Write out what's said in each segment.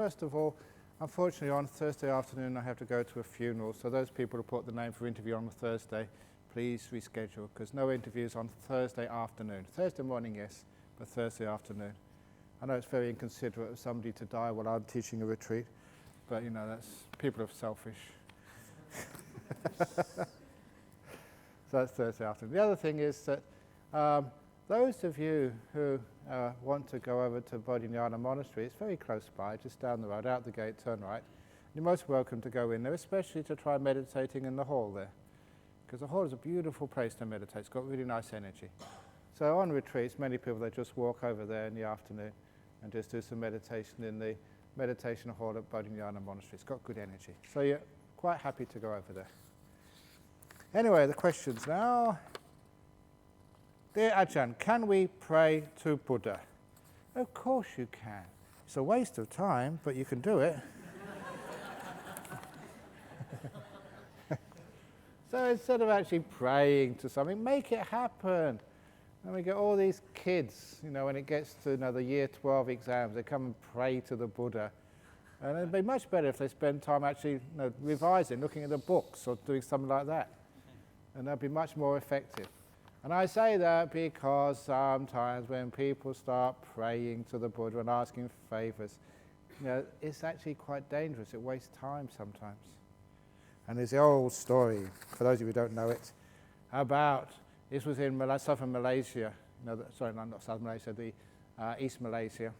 First of all, unfortunately on Thursday afternoon I have to go to a funeral, so those people who put the name for interview on Thursday, please reschedule, because no interviews on Thursday afternoon. Thursday morning, yes, but Thursday afternoon. I know it's very inconsiderate of somebody to die while I'm teaching a retreat, but you know, that's, people are selfish. So that's Thursday afternoon. The other thing is that those of you who want to go over to Bodhinyana Monastery, it's very close by, just down the road, out the gate, turn right. You're most welcome to go in there, especially to try meditating in the hall there, because the hall is a beautiful place to meditate. It's got really nice energy. So on retreats, many people, they just walk over there in the afternoon and just do some meditation in the meditation hall at Bodhinyana Monastery. It's got good energy. So you're quite happy to go over there. Anyway, the questions now. Dear Ajahn, can we pray to Buddha? Of course you can. It's a waste of time, but you can do it. So instead of actually praying to something, make it happen. And we get all these kids, you know, when it gets to the year 12 exams, they come and pray to the Buddha. And it'd be much better if they spend time actually revising, looking at the books or doing something like that. And that'd be much more effective. And I say that because sometimes when people start praying to the Buddha and asking favors, it's actually quite dangerous. It wastes time sometimes. And there's the old story, for those of you who don't know it, about, this was in southern Malaysia, sorry, no, not southern Malaysia, the East Malaysia.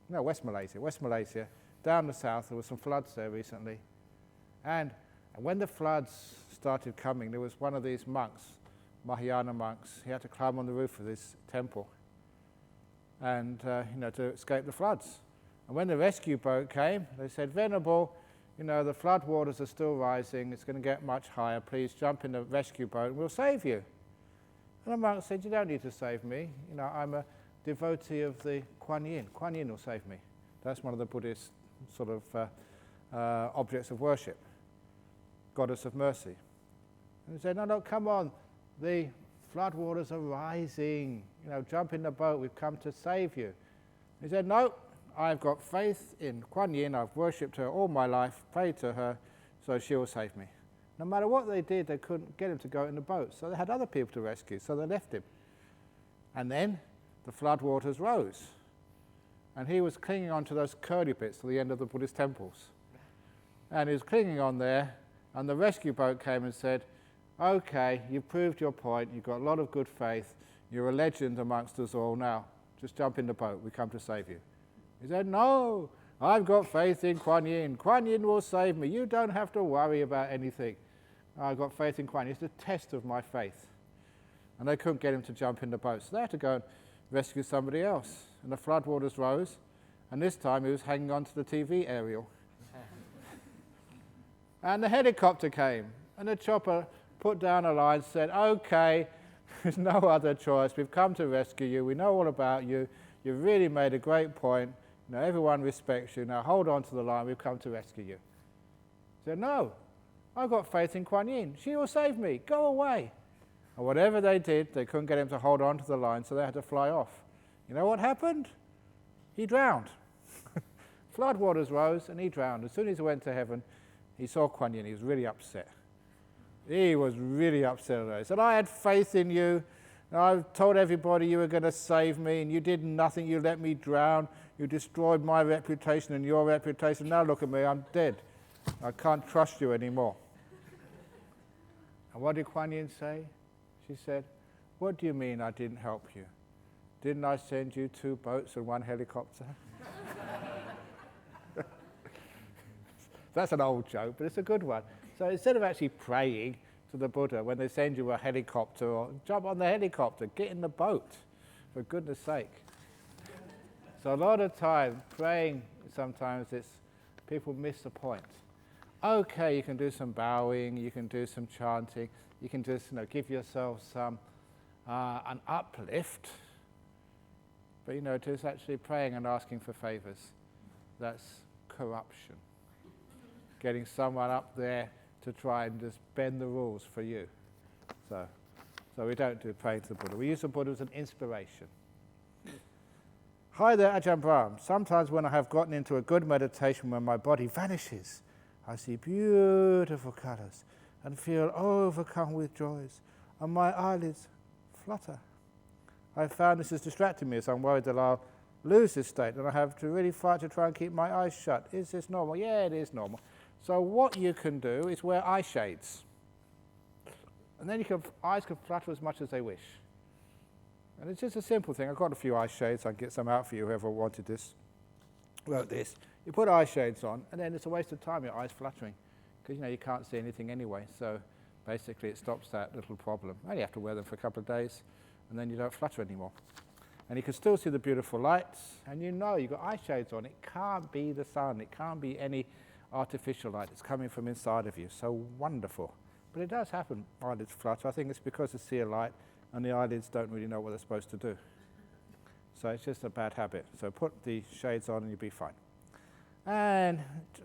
No, West Malaysia. Down the south, there were some floods there recently. And when the floods started coming, there was one of these monks, Mahayana monks. He had to climb on the roof of this temple and to escape the floods. And when the rescue boat came, they said, Venerable, the flood waters are still rising, it's going to get much higher, please jump in the rescue boat and we'll save you. And the monk said, you don't need to save me, I'm a devotee of the Kuan Yin. Kuan Yin will save me. That's one of the Buddhist sort of objects of worship, goddess of mercy. And he said, no, come on, the flood waters are rising, jump in the boat, we've come to save you. He said, no, I've got faith in Kuan Yin, I've worshipped her all my life, prayed to her, so she will save me. No matter what they did, they couldn't get him to go in the boat, so they had other people to rescue, so they left him. And then the flood waters rose, and he was clinging on to those curly bits to the end of the Buddhist temples. And he was clinging on there, and the rescue boat came and said, okay, you've proved your point, you've got a lot of good faith, you're a legend amongst us all now, just jump in the boat, we come to save you. He said, no, I've got faith in Kuan Yin. Kuan Yin will save me. You don't have to worry about anything. I've got faith in Kuan Yin. It's a test of my faith. And they couldn't get him to jump in the boat, so they had to go and rescue somebody else. And the floodwaters rose, and this time he was hanging on to the TV aerial. And the helicopter came, and the chopper put down a line, said, okay, there's no other choice. We've come to rescue you. We know all about you. You've really made a great point. Everyone respects you. Now hold on to the line. We've come to rescue you. He said, no, I've got faith in Kuan Yin. She will save me. Go away. And whatever they did, they couldn't get him to hold on to the line, so they had to fly off. You know what happened? He drowned. Floodwaters rose, and he drowned. As soon as he went to heaven, he saw Kuan Yin. He was really upset. He was really upset. He said, I had faith in you. I told everybody you were going to save me, and you did nothing. You let me drown. You destroyed my reputation and your reputation. Now look at me, I'm dead. I can't trust you anymore. And what did Kuan Yin say? She said, what do you mean I didn't help you? Didn't I send you 2 boats and 1 helicopter? That's an old joke, but it's a good one. So instead of actually praying to the Buddha when they send you a helicopter, or jump on the helicopter, get in the boat, for goodness sake. So a lot of time praying, sometimes people miss the point. Okay, you can do some bowing, you can do some chanting, you can just give yourself some an uplift, but just actually praying and asking for favors, that's corruption. Getting someone up there to try and just bend the rules for you. So we don't do praying to the Buddha. We use the Buddha as an inspiration. Hi there, Ajahn Brahm. Sometimes when I have gotten into a good meditation when my body vanishes, I see beautiful colours and feel overcome with joys, and my eyelids flutter. I found this is distracting me, so I'm worried that I'll lose this state and I have to really fight to try and keep my eyes shut. Is this normal? Yeah, it is normal. So what you can do is wear eye shades. And then eyes can flutter as much as they wish. And it's just a simple thing. I've got a few eye shades. I can get some out for you, whoever wrote this. You put eye shades on, and then it's a waste of time, your eyes fluttering, because you can't see anything anyway. So basically it stops that little problem. You only have to wear them for a couple of days, and then you don't flutter anymore. And you can still see the beautiful lights, and you've got eye shades on. It can't be the sun. It can't be any artificial light. It's coming from inside of you. So wonderful. But it does happen, eyelids flutter. I think it's because they see a light, and the eyelids don't really know what they're supposed to do. So it's just a bad habit. So put the shades on and you'll be fine. And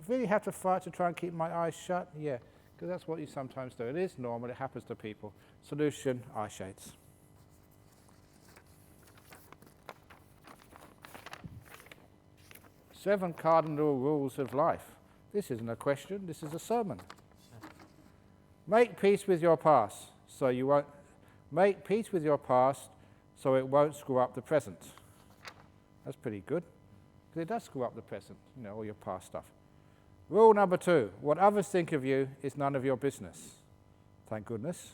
really have to fight to try and keep my eyes shut? Yeah, because that's what you sometimes do. It is normal. It happens to people. Solution, eye shades. 7 cardinal rules of life. This isn't a question. This is a sermon. Make peace with your past, so you won't. Make peace with your past, so it won't screw up the present. That's pretty good, because it does screw up the present, all your past stuff. Rule number 2, what others think of you is none of your business. Thank goodness.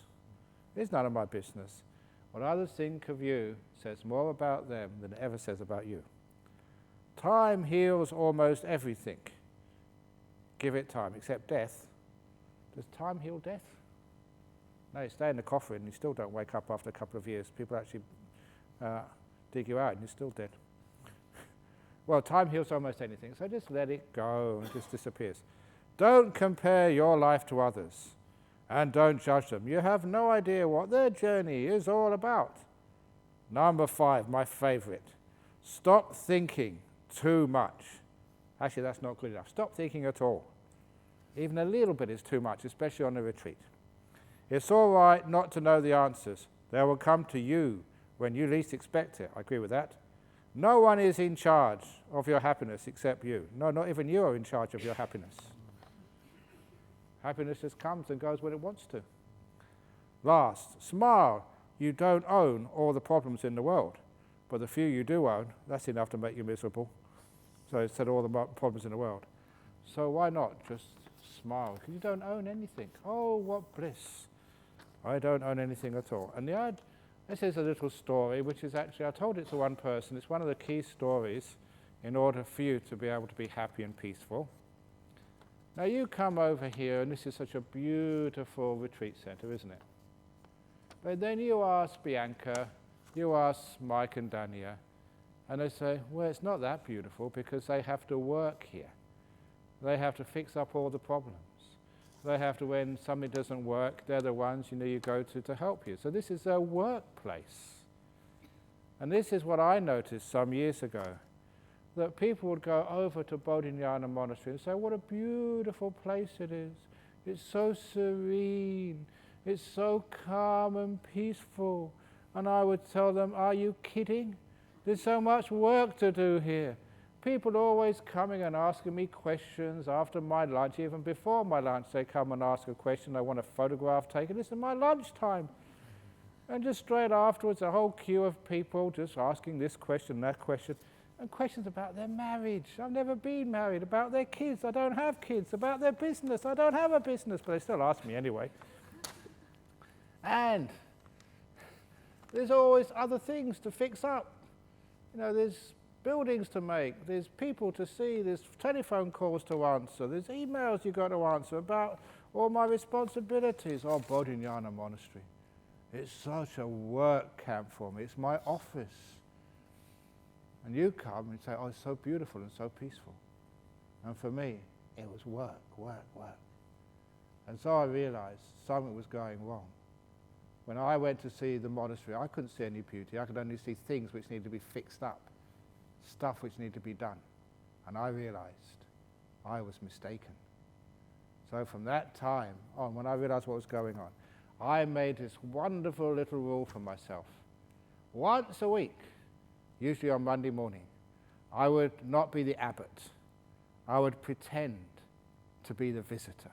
It's none of my business. What others think of you says more about them than it ever says about you. Time heals almost everything. Give it time, except death. Does time heal death? No, you stay in the coffin and you still don't wake up after a couple of years. People actually dig you out and you're still dead. Well, time heals almost anything, so just let it go and it just disappears. Don't compare your life to others and don't judge them. You have no idea what their journey is all about. Number 5, my favorite. Stop thinking too much. Actually, that's not good enough. Stop thinking at all. Even a little bit is too much, especially on a retreat. It's all right not to know the answers. They will come to you when you least expect it. I agree with that. No one is in charge of your happiness except you. No, not even you are in charge of your happiness. Happiness just comes and goes when it wants to. Last, smile. You don't own all the problems in the world, but the few you do own, that's enough to make you miserable. So instead of all the problems in the world. So why not just smile? Because you don't own anything. Oh, what bliss. I don't own anything at all. And this is a little story, which is actually, I told it to one person. It's one of the key stories in order for you to be able to be happy and peaceful. Now you come over here, and this is such a beautiful retreat center, isn't it? But then you ask Bianca, you ask Mike and Dania, and they say, well, it's not that beautiful because they have to work here. They have to fix up all the problems. They have to, when something doesn't work, they're the ones you go to help you. So this is a workplace. And this is what I noticed some years ago, that people would go over to Bodhinyana Monastery and say, what a beautiful place it is. It's so serene. It's so calm and peaceful. And I would tell them, are you kidding? There's so much work to do here. People are always coming and asking me questions after my lunch. Even before my lunch, they come and ask a question. They want a photograph taken. This is my lunchtime. And just straight afterwards, a whole queue of people just asking this question, that question, and questions about their marriage. I've never been married. About their kids. I don't have kids. About their business. I don't have a business, but they still ask me anyway. And there's always other things to fix up. There's buildings to make, there's people to see, there's telephone calls to answer, there's emails you've got to answer about all my responsibilities. Oh, Bodhinyana Monastery. It's such a work camp for me. It's my office. And you come and say, oh, it's so beautiful and so peaceful. And for me, it was work, work, work. And so I realized something was going wrong. When I went to see the monastery, I couldn't see any beauty. I could only see things which needed to be fixed up. Stuff which needed to be done. And I realized I was mistaken. So from that time on, when I realized what was going on, I made this wonderful little rule for myself. Once a week, usually on Monday morning, I would not be the abbot. I would pretend to be the visitor.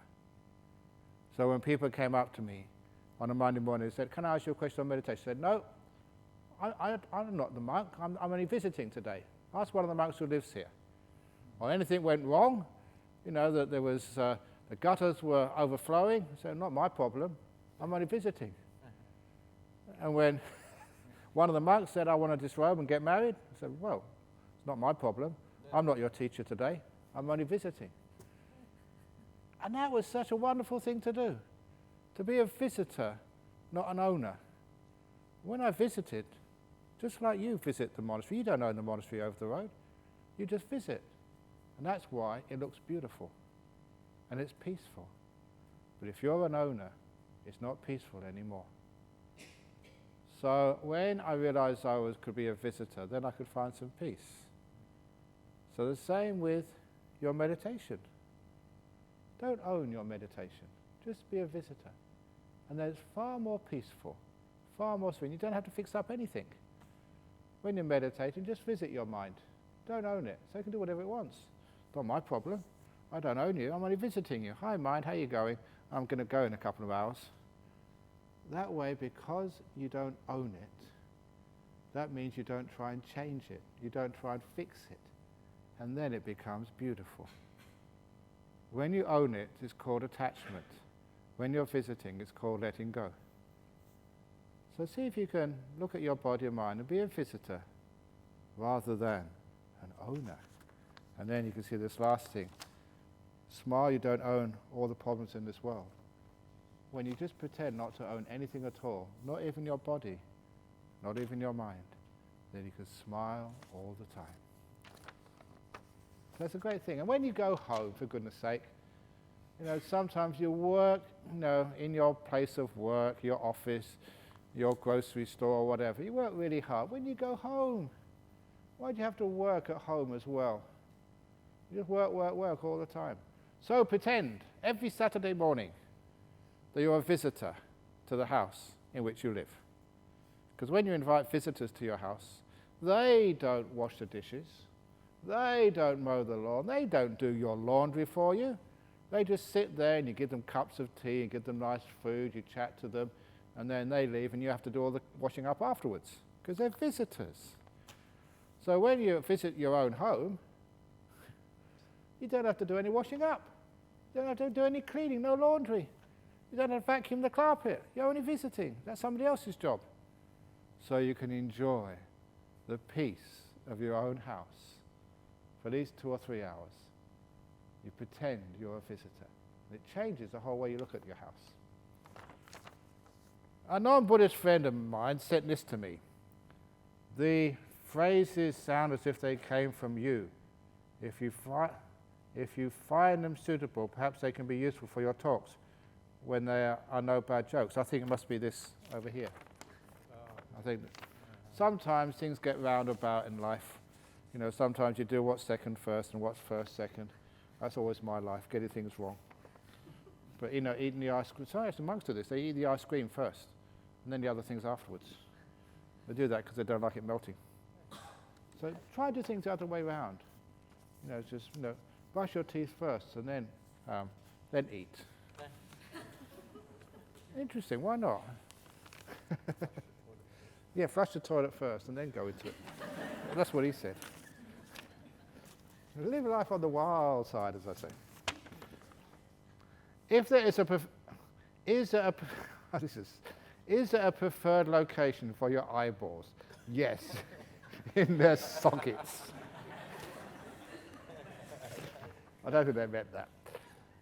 So when people came up to me on a Monday morning and said, "Can I ask you a question on meditation?" I said, "No, I'm not the monk. I'm only visiting today. Ask one of the monks who lives here." Or anything went wrong, that there was the gutters were overflowing. I said, "Not my problem. I'm only visiting." And when one of the monks said, "I want to disrobe and get married," I said, "Well, it's not my problem. I'm not your teacher today. I'm only visiting." And that was such a wonderful thing to do, to be a visitor, not an owner. When I visited, just like you visit the monastery, you don't own the monastery over the road. You just visit. And that's why it looks beautiful and it's peaceful. But if you're an owner, it's not peaceful anymore. So when I realized could be a visitor, then I could find some peace. So the same with your meditation. Don't own your meditation. Just be a visitor. And then it's far more peaceful, far more serene. You don't have to fix up anything. When you're meditating, just visit your mind. Don't own it. So it can do whatever it wants. Not my problem. I don't own you. I'm only visiting you. "Hi, mind. How you going? I'm going to go in a couple of hours." That way, because you don't own it, that means you don't try and change it. You don't try and fix it. And then it becomes beautiful. When you own it, it's called attachment. When you're visiting, it's called letting go. So see if you can look at your body and mind and be a visitor rather than an owner. And then you can see this last thing. Smile, you don't own all the problems in this world. When you just pretend not to own anything at all, not even your body, not even your mind, then you can smile all the time. That's a great thing. And when you go home, for goodness sake, sometimes you work, in your place of work, your office, your grocery store or whatever. You work really hard. When you go home, why do you have to work at home as well? You just work all the time. So pretend every Saturday morning that you're a visitor to the house in which you live. Because when you invite visitors to your house, they don't wash the dishes, they don't mow the lawn, they don't do your laundry for you. They just sit there and you give them cups of tea and give them nice food, you chat to them, and then they leave and you have to do all the washing up afterwards, because they're visitors. So when you visit your own home, you don't have to do any washing up. You don't have to do any cleaning, no laundry. You don't have to vacuum the carpet. You're only visiting. That's somebody else's job. So you can enjoy the peace of your own house for these 2 or 3 hours. You pretend you're a visitor. It changes the whole way you look at your house. A non-Buddhist friend of mine said this to me. The phrases sound as if they came from you. If you find them suitable, perhaps they can be useful for your talks when there are no bad jokes. I think it must be this over here. I think sometimes things get roundabout in life. Sometimes you do what's second first and what's first second. That's always my life, getting things wrong. But eating the ice cream, sometimes the monks do this, they eat the ice cream first and then the other things afterwards. They do that because they don't like it melting. So try to do things the other way around. Brush your teeth first and then eat. Interesting, why not? Yeah, flush the toilet first and then go into it. That's what he said. Live life on the wild side, as I say. If there is is there a preferred location for your eyeballs? Yes, in their sockets. I don't think they meant that.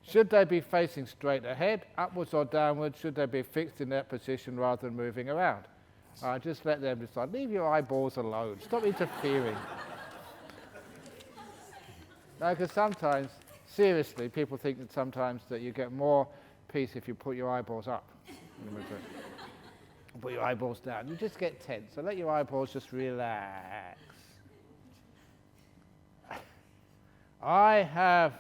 Should they be facing straight ahead, upwards or downwards? Should they be fixed in that position rather than moving around? Just let them decide. Leave your eyeballs alone. Stop interfering. No, because sometimes, seriously, people think that sometimes that you get more peace if you put your eyeballs up. Put your eyeballs down. You just get tense. So let your eyeballs just relax. I have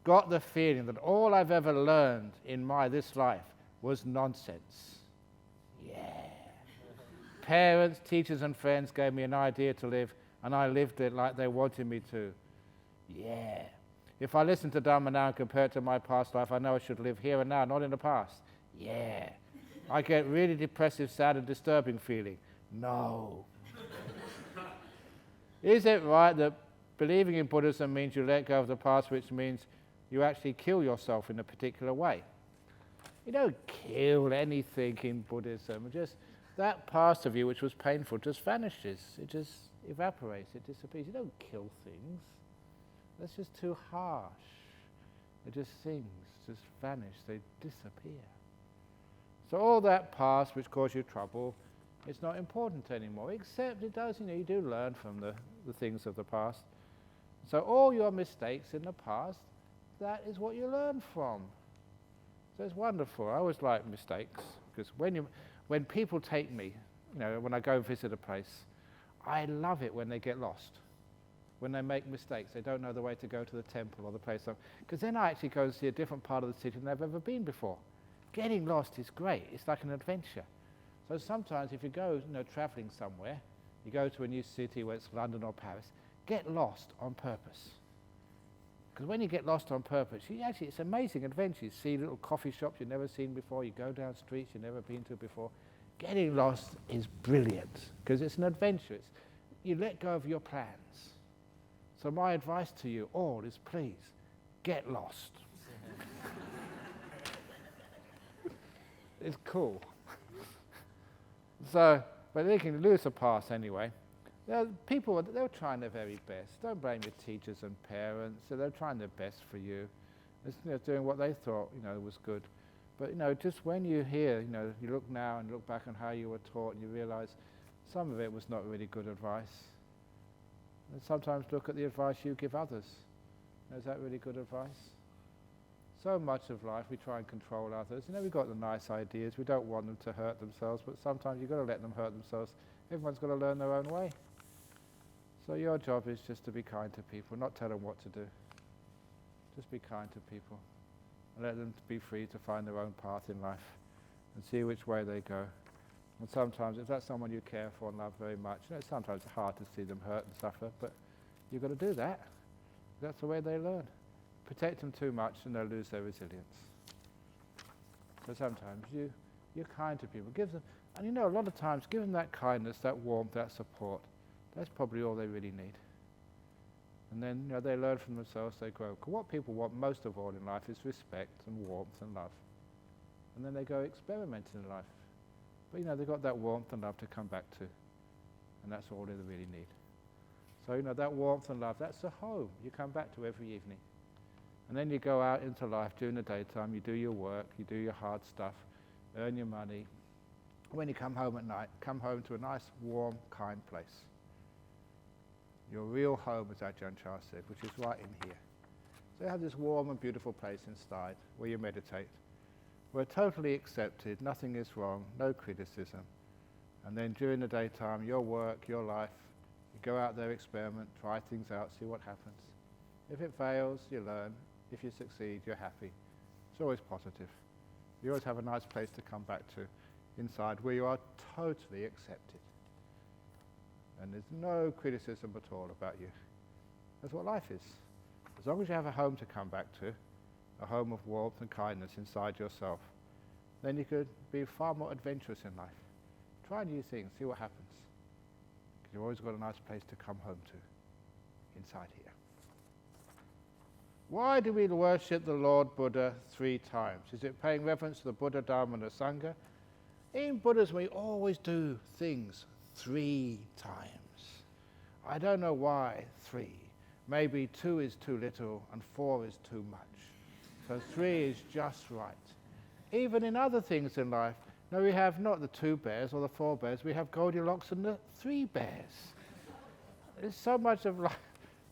got the feeling that all I've ever learned in this life was nonsense. Yeah. Parents, teachers and friends gave me an idea to live. and I lived it like they wanted me to. Yeah. If I listen to Dharma now and compare it to my past life, I know I should live here and now, not in the past. Yeah. I get really depressive, sad, and disturbing feeling. No. Is it right that believing in Buddhism means you let go of the past, which means you actually kill yourself in a particular way? You don't kill anything in Buddhism. Just that part of you which was painful just vanishes. It just evaporates. It disappears. You don't kill things. That's just too harsh. They're just things, just vanish. They disappear. So all that past which caused you trouble, it's not important anymore, except it does, you do learn from the things of the past. So all your mistakes in the past, that is what you learn from. So it's wonderful. I always like mistakes, because when people take me, when I go and visit a place, I love it when they get lost. When they make mistakes, they don't know the way to go to the temple or the place, because then I actually go and see a different part of the city than I've ever been before. Getting lost is great. It's like an adventure. So sometimes if you go, traveling somewhere, you go to a new city, whether it's London or Paris, get lost on purpose. Because when you get lost on purpose, it's an amazing adventure. You see little coffee shops you've never seen before, you go down streets you've never been to before. Getting lost is brilliant, because it's an adventure. You let go of your plans. So my advice to you all is, please, get lost. It's cool. So, but they can lose the past anyway. People, they're trying their very best. Don't blame your teachers and parents. So they're trying their best for you. It's, doing what they thought, was good. But, just when you hear, you look now and look back on how you were taught, and you realize some of it was not really good advice. And sometimes look at the advice you give others. Is that really good advice? So much of life we try and control others. We've got the nice ideas. We don't want them to hurt themselves, but sometimes you've got to let them hurt themselves. Everyone's got to learn their own way. So your job is just to be kind to people, not tell them what to do. Just be kind to people and let them be free to find their own path in life and see which way they go. And sometimes, if that's someone you care for and love very much, sometimes it's hard to see them hurt and suffer, but you've got to do that. That's the way they learn. Protect them too much and they'll lose their resilience. So sometimes you're kind to people. Give them, and a lot of times, give them that kindness, that warmth, that support. That's probably all they really need. And then they learn from themselves, they grow. 'Cause what people want most of all in life is respect and warmth and love. And then they go experimenting in life. But they've got that warmth and love to come back to. And that's all they really need. So that warmth and love, that's the home you come back to every evening. And then you go out into life during the daytime, you do your work, you do your hard stuff, earn your money. When you come home at night, come home to a nice, warm, kind place. Your real home, as Ajahn Brahm said, which is right in here. So you have this warm and beautiful place inside where you meditate. We're totally accepted, nothing is wrong, no criticism. And then during the daytime, your work, your life, you go out there, experiment, try things out, see what happens. If it fails, you learn. If you succeed, you're happy. It's always positive. You always have a nice place to come back to inside where you are totally accepted. And there's no criticism at all about you. That's what life is. As long as you have a home to come back to, a home of warmth and kindness inside yourself, then you could be far more adventurous in life. Try new things, see what happens. Because you've always got a nice place to come home to inside here. Why do we worship the Lord Buddha 3 times? Is it paying reverence to the Buddha, Dharma, and the Sangha? In Buddhism, we always do things 3 times. I don't know why 3. Maybe 2 is too little and 4 is too much. So 3 is just right. Even in other things in life, we have not the 2 bears or the 4 bears, we have Goldilocks and the 3 bears. There's so much of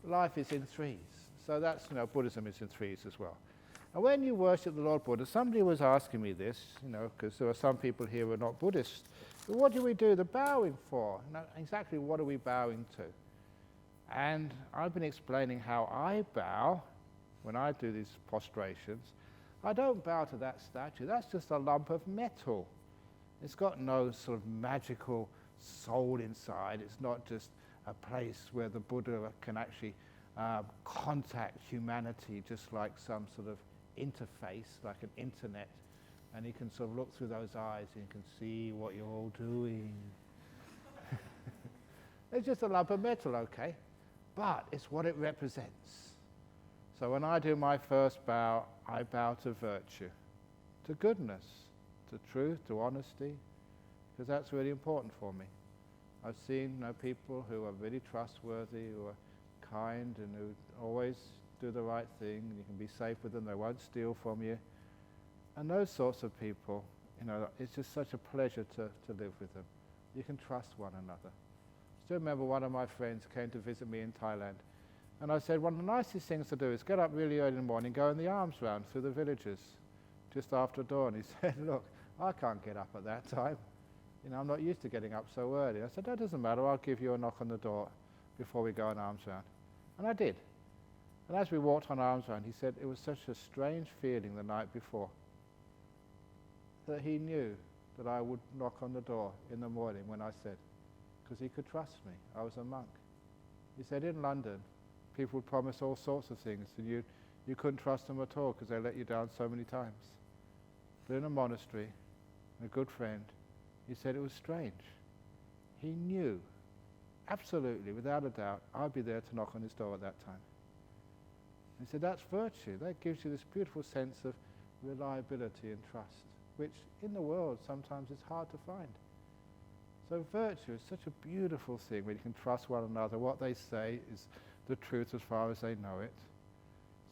life is in 3s. So that's, Buddhism is in 3s as well. And when you worship the Lord Buddha, somebody was asking me this, because there are some people here who are not Buddhist. But what do we do the bowing for? Exactly what are we bowing to? And I've been explaining how I bow when I do these prostrations. I don't bow to that statue. That's just a lump of metal. It's got no sort of magical soul inside. It's not just a place where the Buddha can actually contact humanity just like some sort of interface, like an internet, and he can sort of look through those eyes and can see what you're all doing. It's just a lump of metal, okay, but it's what it represents. So when I do my first bow, I bow to virtue, to goodness, to truth, to honesty, because that's really important for me. I've seen people who are really trustworthy, who are kind, and who always do the right thing, and you can be safe with them, they won't steal from you. And those sorts of people, it's just such a pleasure to live with them. You can trust one another. I still remember one of my friends came to visit me in Thailand, and I said, one of the nicest things to do is get up really early in the morning, go in the alms round through the villages, just after dawn. He said, look, I can't get up at that time. I'm not used to getting up so early. I said, that doesn't matter, I'll give you a knock on the door before we go on alms round. And I did. And as we walked on alms round, he said it was such a strange feeling the night before that he knew that I would knock on the door in the morning when I said, because he could trust me. I was a monk. He said in London, people would promise all sorts of things, and you couldn't trust them at all because they let you down so many times. But in a monastery, a good friend, he said it was strange. He knew, absolutely, without a doubt, I'd be there to knock on his door at that time. He said that's virtue. That gives you this beautiful sense of reliability and trust, which in the world sometimes is hard to find. So virtue is such a beautiful thing when you can trust one another. What they say is the truth as far as they know it.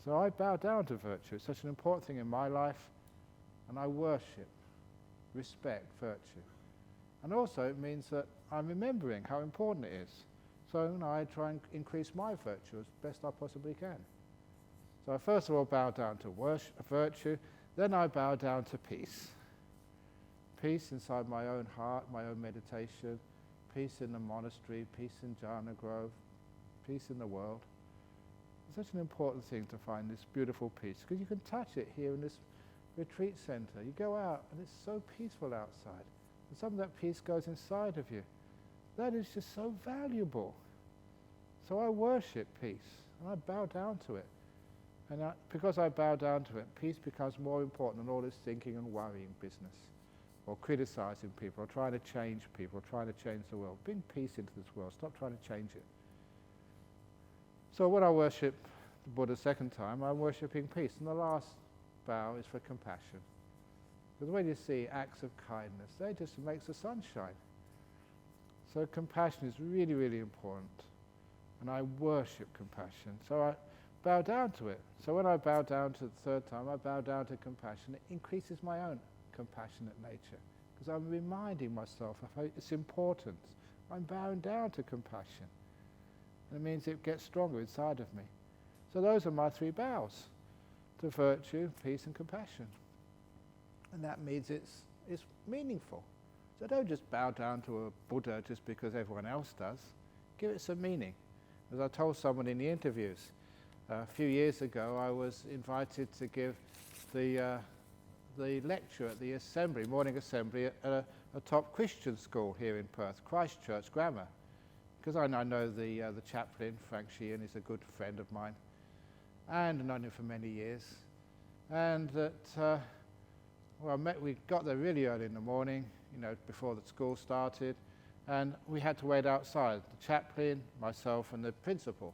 So I bow down to virtue. It's such an important thing in my life, and I worship, respect virtue. And also it means that I'm remembering how important it is. So I try and increase my virtue as best I possibly can. So I first of all bow down to virtue, then I bow down to peace. Peace inside my own heart, my own meditation, peace in the monastery, peace in Jhana Grove, peace in the world. It's such an important thing to find this beautiful peace, because you can touch it here in this retreat center. You go out and it's so peaceful outside. And some of that peace goes inside of you. That is just so valuable. So I worship peace and I bow down to it. And because I bow down to it, peace becomes more important than all this thinking and worrying business, or criticizing people, or trying to change people, or trying to change the world. Bring peace into this world. Stop trying to change it. So when I worship the Buddha second time, I'm worshipping peace. And the last bow is for compassion. Because when you see acts of kindness, they just makes the sun shine. So compassion is really, really important. And I worship compassion. So I bow down to it. So when I bow down to the third time, I bow down to compassion. It increases my own compassionate nature, because I'm reminding myself of its importance. I'm bowing down to compassion. And it means it gets stronger inside of me. So those are my three bows, to virtue, peace and compassion. And that means it's meaningful. So don't just bow down to a Buddha just because everyone else does. Give it some meaning. As I told someone in the interviews, a few years ago I was invited to give the lecture at the assembly, morning assembly, at a top Christian school here in Perth, Christchurch Grammar. Because I know the chaplain, Frank Sheehan, is a good friend of mine, and I've known him for many years. And that, we got there really early in the morning, before the school started, and we had to wait outside, the chaplain, myself, and the principal,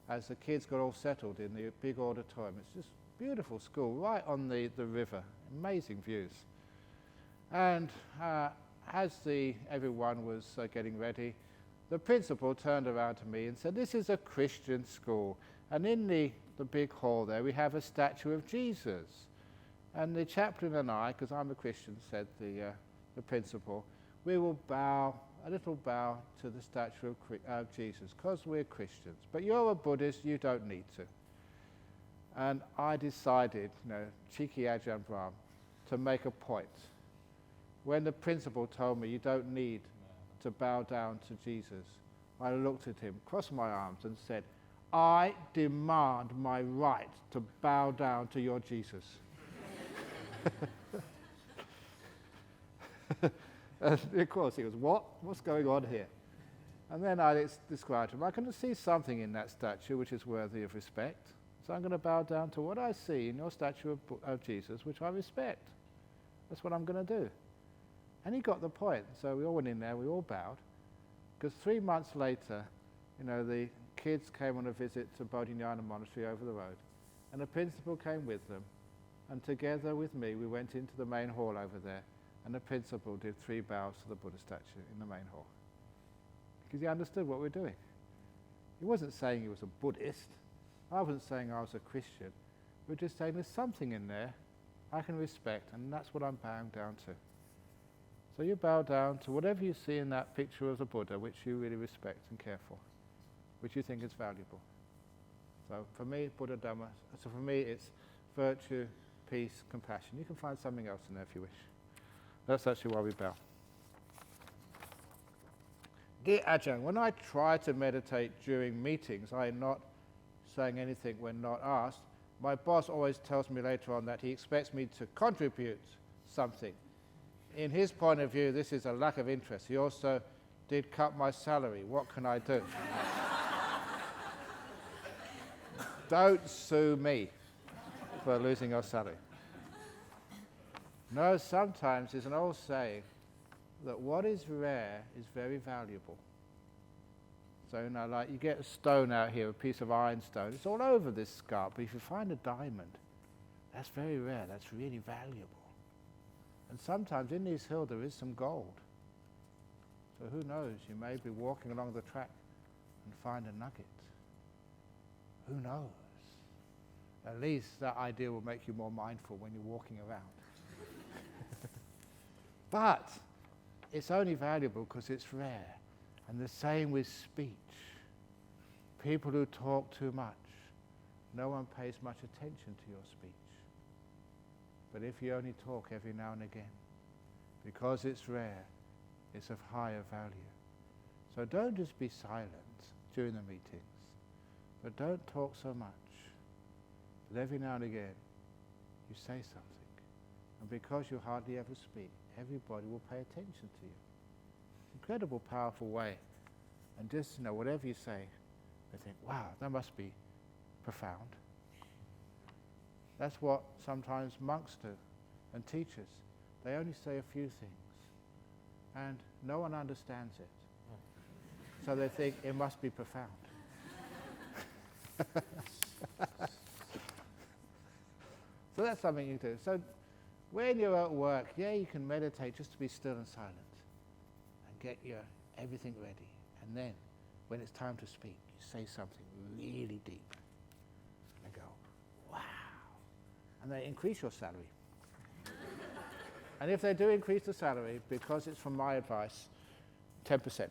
as the kids got all settled in the big auditorium. It's just beautiful school, right on the river, amazing views. And as everyone was getting ready, the principal turned around to me and said, "This is a Christian school, and in the big hall there we have a statue of Jesus." And the chaplain and I, because I'm a Christian, said the principal, "We will bow, a little bow to the statue of Jesus, because we're Christians. But you're a Buddhist, you don't need to." And I decided, cheeky Ajahn Brahm, to make a point. When the principal told me you don't need to bow down to Jesus, I looked at him, crossed my arms and said, "I demand my right to bow down to your Jesus." And of course he goes, "What? What's going on here?" And then I described to him, I can see something in that statue which is worthy of respect. So I'm going to bow down to what I see in your statue of Jesus, which I respect. That's what I'm going to do. And he got the point. So we all went in there, we all bowed. Because 3 months later, the kids came on a visit to Bodhinyana Monastery over the road. And the principal came with them. And together with me, we went into the main hall over there. And the principal did 3 bows to the Buddha statue in the main hall. Because he understood what we're doing. He wasn't saying he was a Buddhist. I wasn't saying I was a Christian. We're just saying there's something in there I can respect, and that's what I'm bowing down to. So you bow down to whatever you see in that picture of the Buddha, which you really respect and care for, which you think is valuable. So for me, Buddha Dhamma, so for me it's virtue, peace, compassion. You can find something else in there if you wish. That's actually why we bow. Dear Ajahn, when I try to meditate during meetings, I am not saying anything when not asked. My boss always tells me later on that he expects me to contribute something. In his point of view, this is a lack of interest. He also did cut my salary. What can I do? Don't sue me for losing your salary. No, sometimes there's an old saying that what is rare is very valuable. So, like you get a stone out here, a piece of ironstone, it's all over this scarp, but if you find a diamond, that's very rare, that's really valuable. And sometimes in these hills there is some gold. So who knows, you may be walking along the track and find a nugget. Who knows? At least that idea will make you more mindful when you're walking around. But it's only valuable because it's rare. And the same with speech. People who talk too much, no one pays much attention to your speech. But if you only talk every now and again, because it's rare, it's of higher value. So don't just be silent during the meetings, but don't talk so much. But every now and again, you say something. And because you hardly ever speak, everybody will pay attention to you. Incredible, powerful way. And just, whatever you say, they think, wow, that must be profound. That's what sometimes monks do, and teachers. They only say a few things, and no one understands it. So they think it must be profound. So that's something you do. So when you're at work, you can meditate just to be still and silent and get your everything ready. And then, when it's time to speak, you say something really deep. And go, wow. And they increase your salary. And if they do increase the salary, because it's from my advice, 10%.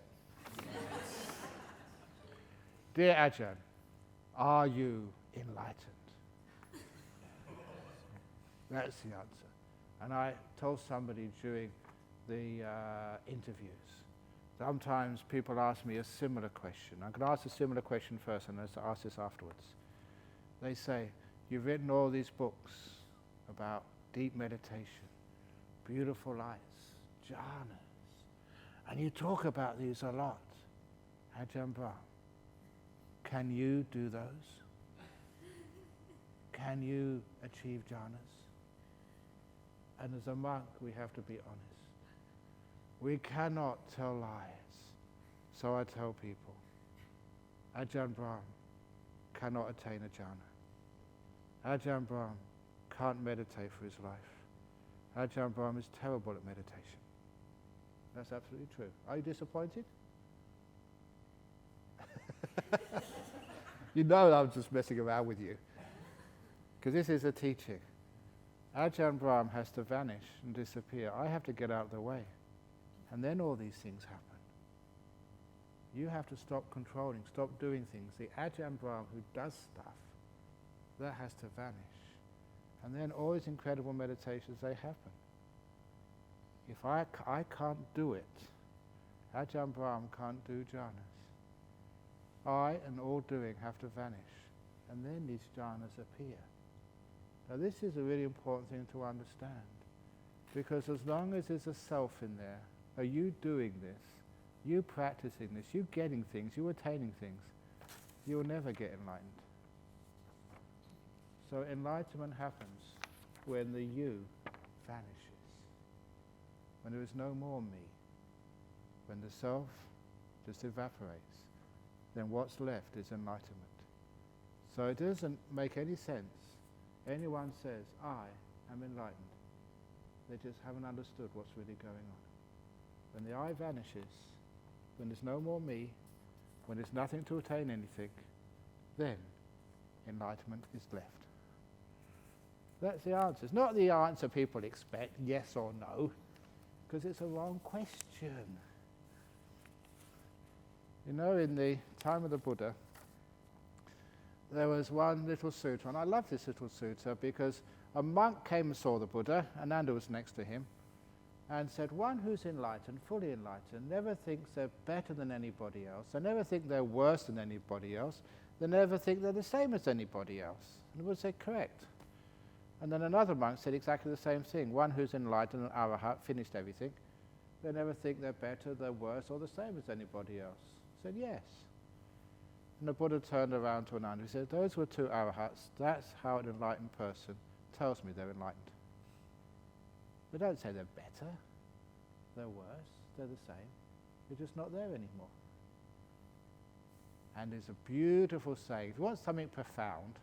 Dear Ajahn, are you enlightened? That's the answer. And I told somebody during the interviews, sometimes people ask me a similar question. I'm going to ask a similar question first and I'll ask this afterwards. They say, you've written all these books about deep meditation, beautiful lights, jhanas, and you talk about these a lot. Ajahn Brahm, can you do those? Can you achieve jhanas? And as a monk, we have to be honest. We cannot tell lies. So I tell people, Ajahn Brahm cannot attain a jhana. Ajahn Brahm can't meditate for his life. Ajahn Brahm is terrible at meditation. That's absolutely true. Are you disappointed? You know I'm just messing around with you. Because this is a teaching. Ajahn Brahm has to vanish and disappear. I have to get out of the way. And then all these things happen. You have to stop controlling, stop doing things. The Ajahn Brahm who does stuff, that has to vanish. And then all these incredible meditations, they happen. If I can't do it, Ajahn Brahm can't do jhanas. I and all doing have to vanish. And then these jhanas appear. Now this is a really important thing to understand. Because as long as there's a self in there, are you doing this? you practicing this, you getting things, you attaining things, you'll never get enlightened. So enlightenment happens when the you vanishes, when there is no more me, when the self just evaporates, then what's left is enlightenment. So it doesn't make any sense. Anyone says, I am enlightened. They just haven't understood what's really going on. When the I vanishes, when there's no more me, when there's nothing to attain anything, then enlightenment is left. That's the answer. It's not the answer people expect, yes or no, because it's a wrong question. You know, in the time of the Buddha, there was one little sutra, and I love this little sutra because a monk came and saw the Buddha, and Nanda was next to him, and said, one who's enlightened, fully enlightened, never thinks they're better than anybody else, they never think they're worse than anybody else, they never think they're the same as anybody else. And the Buddha said, correct. And then another monk said exactly the same thing, one who's enlightened, an arahat, finished everything, they never think they're better, they're worse, or the same as anybody else. Said, yes. And the Buddha turned around to Ananda. He said, those were two arahats. That's how an enlightened person tells me they're enlightened. They don't say they're better, they're worse, they're the same. They're just not there anymore. And there's a beautiful saying. If you want something profound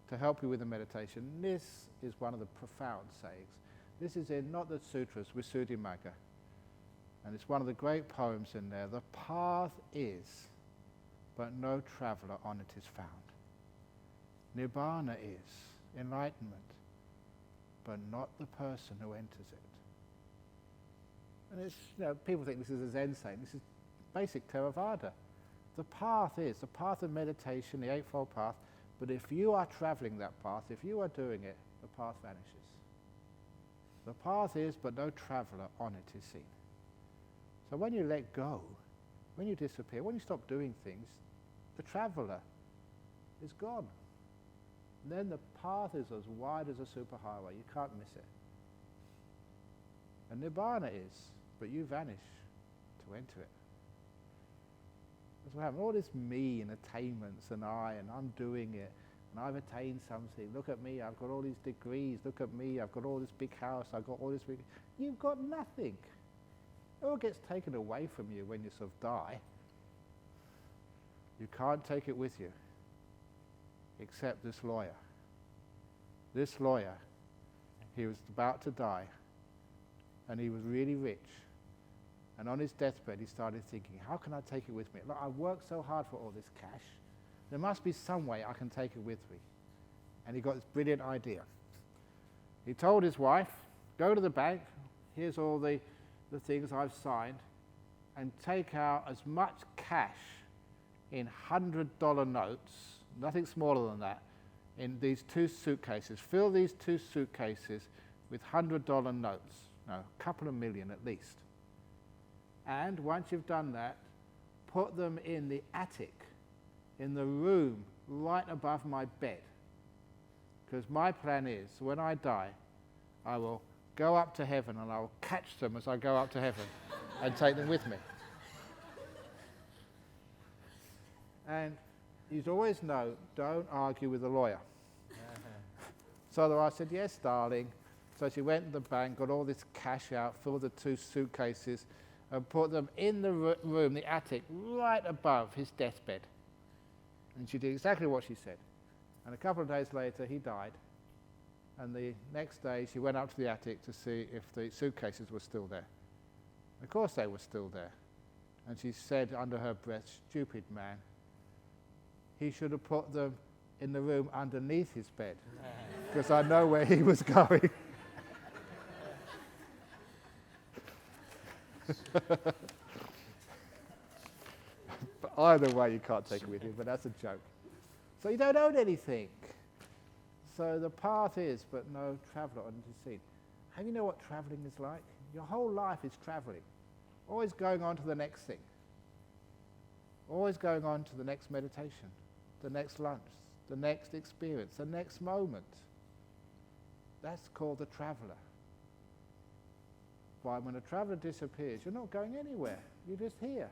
to help you with the meditation, this is one of the profound sayings. This is in, not the sutras, Visuddhimagga. And it's one of the great poems in there. The path is, but no traveller on it is found. Nibbana is, enlightenment, but not the person who enters it. And it's, you know, people think this is a Zen saying. This is basic Theravada. The path is, the path of meditation, the Eightfold Path, but if you are travelling that path, if you are doing it, the path vanishes. The path is, but no traveller on it is seen. So when you let go, when you disappear, when you stop doing things, the traveller is gone. And then the path is as wide as a superhighway. You can't miss it. And Nibbana is, but you vanish to enter it. That's what happens. All this me and attainments and I'm doing it, and I've attained something. Look at me, I've got all these degrees. Look at me, I've got all this big house. I've got all this big... You've got nothing. It all gets taken away from you when you sort of die. You can't take it with you, except this lawyer. This lawyer, he was about to die, and he was really rich. And on his deathbed, he started thinking, how can I take it with me? Look, I've worked so hard for all this cash. There must be some way I can take it with me. And he got this brilliant idea. He told his wife, go to the bank, here's all the things I've signed, and take out as much cash in $100 notes, nothing smaller than that, in these two suitcases. Fill these two suitcases with $100 notes, no, a couple of million at least. And once you've done that, put them in the attic, in the room right above my bed. Because my plan is, when I die, I will go up to heaven and I will catch them as I go up to heaven and take them with me. And you'd always know, don't argue with the lawyer. So the wife said, yes, darling. So she went to the bank, got all this cash out, filled the two suitcases, and put them in the room, the attic, right above his deathbed. And she did exactly what she said. And a couple of days later, he died. And the next day, she went up to the attic to see if the suitcases were still there. Of course they were still there. And she said under her breath, stupid man, he should have put them in the room underneath his bed, because I know where he was going. But either way, you can't take it with you, but that's a joke. So you don't own anything. So the path is, but no traveller on the scene. How do you know what travelling is like? Your whole life is travelling, always going on to the next thing, always going on to the next meditation, the next lunch, the next experience, the next moment. That's called the traveller. Why, when a traveller disappears, you're not going anywhere. You're just here.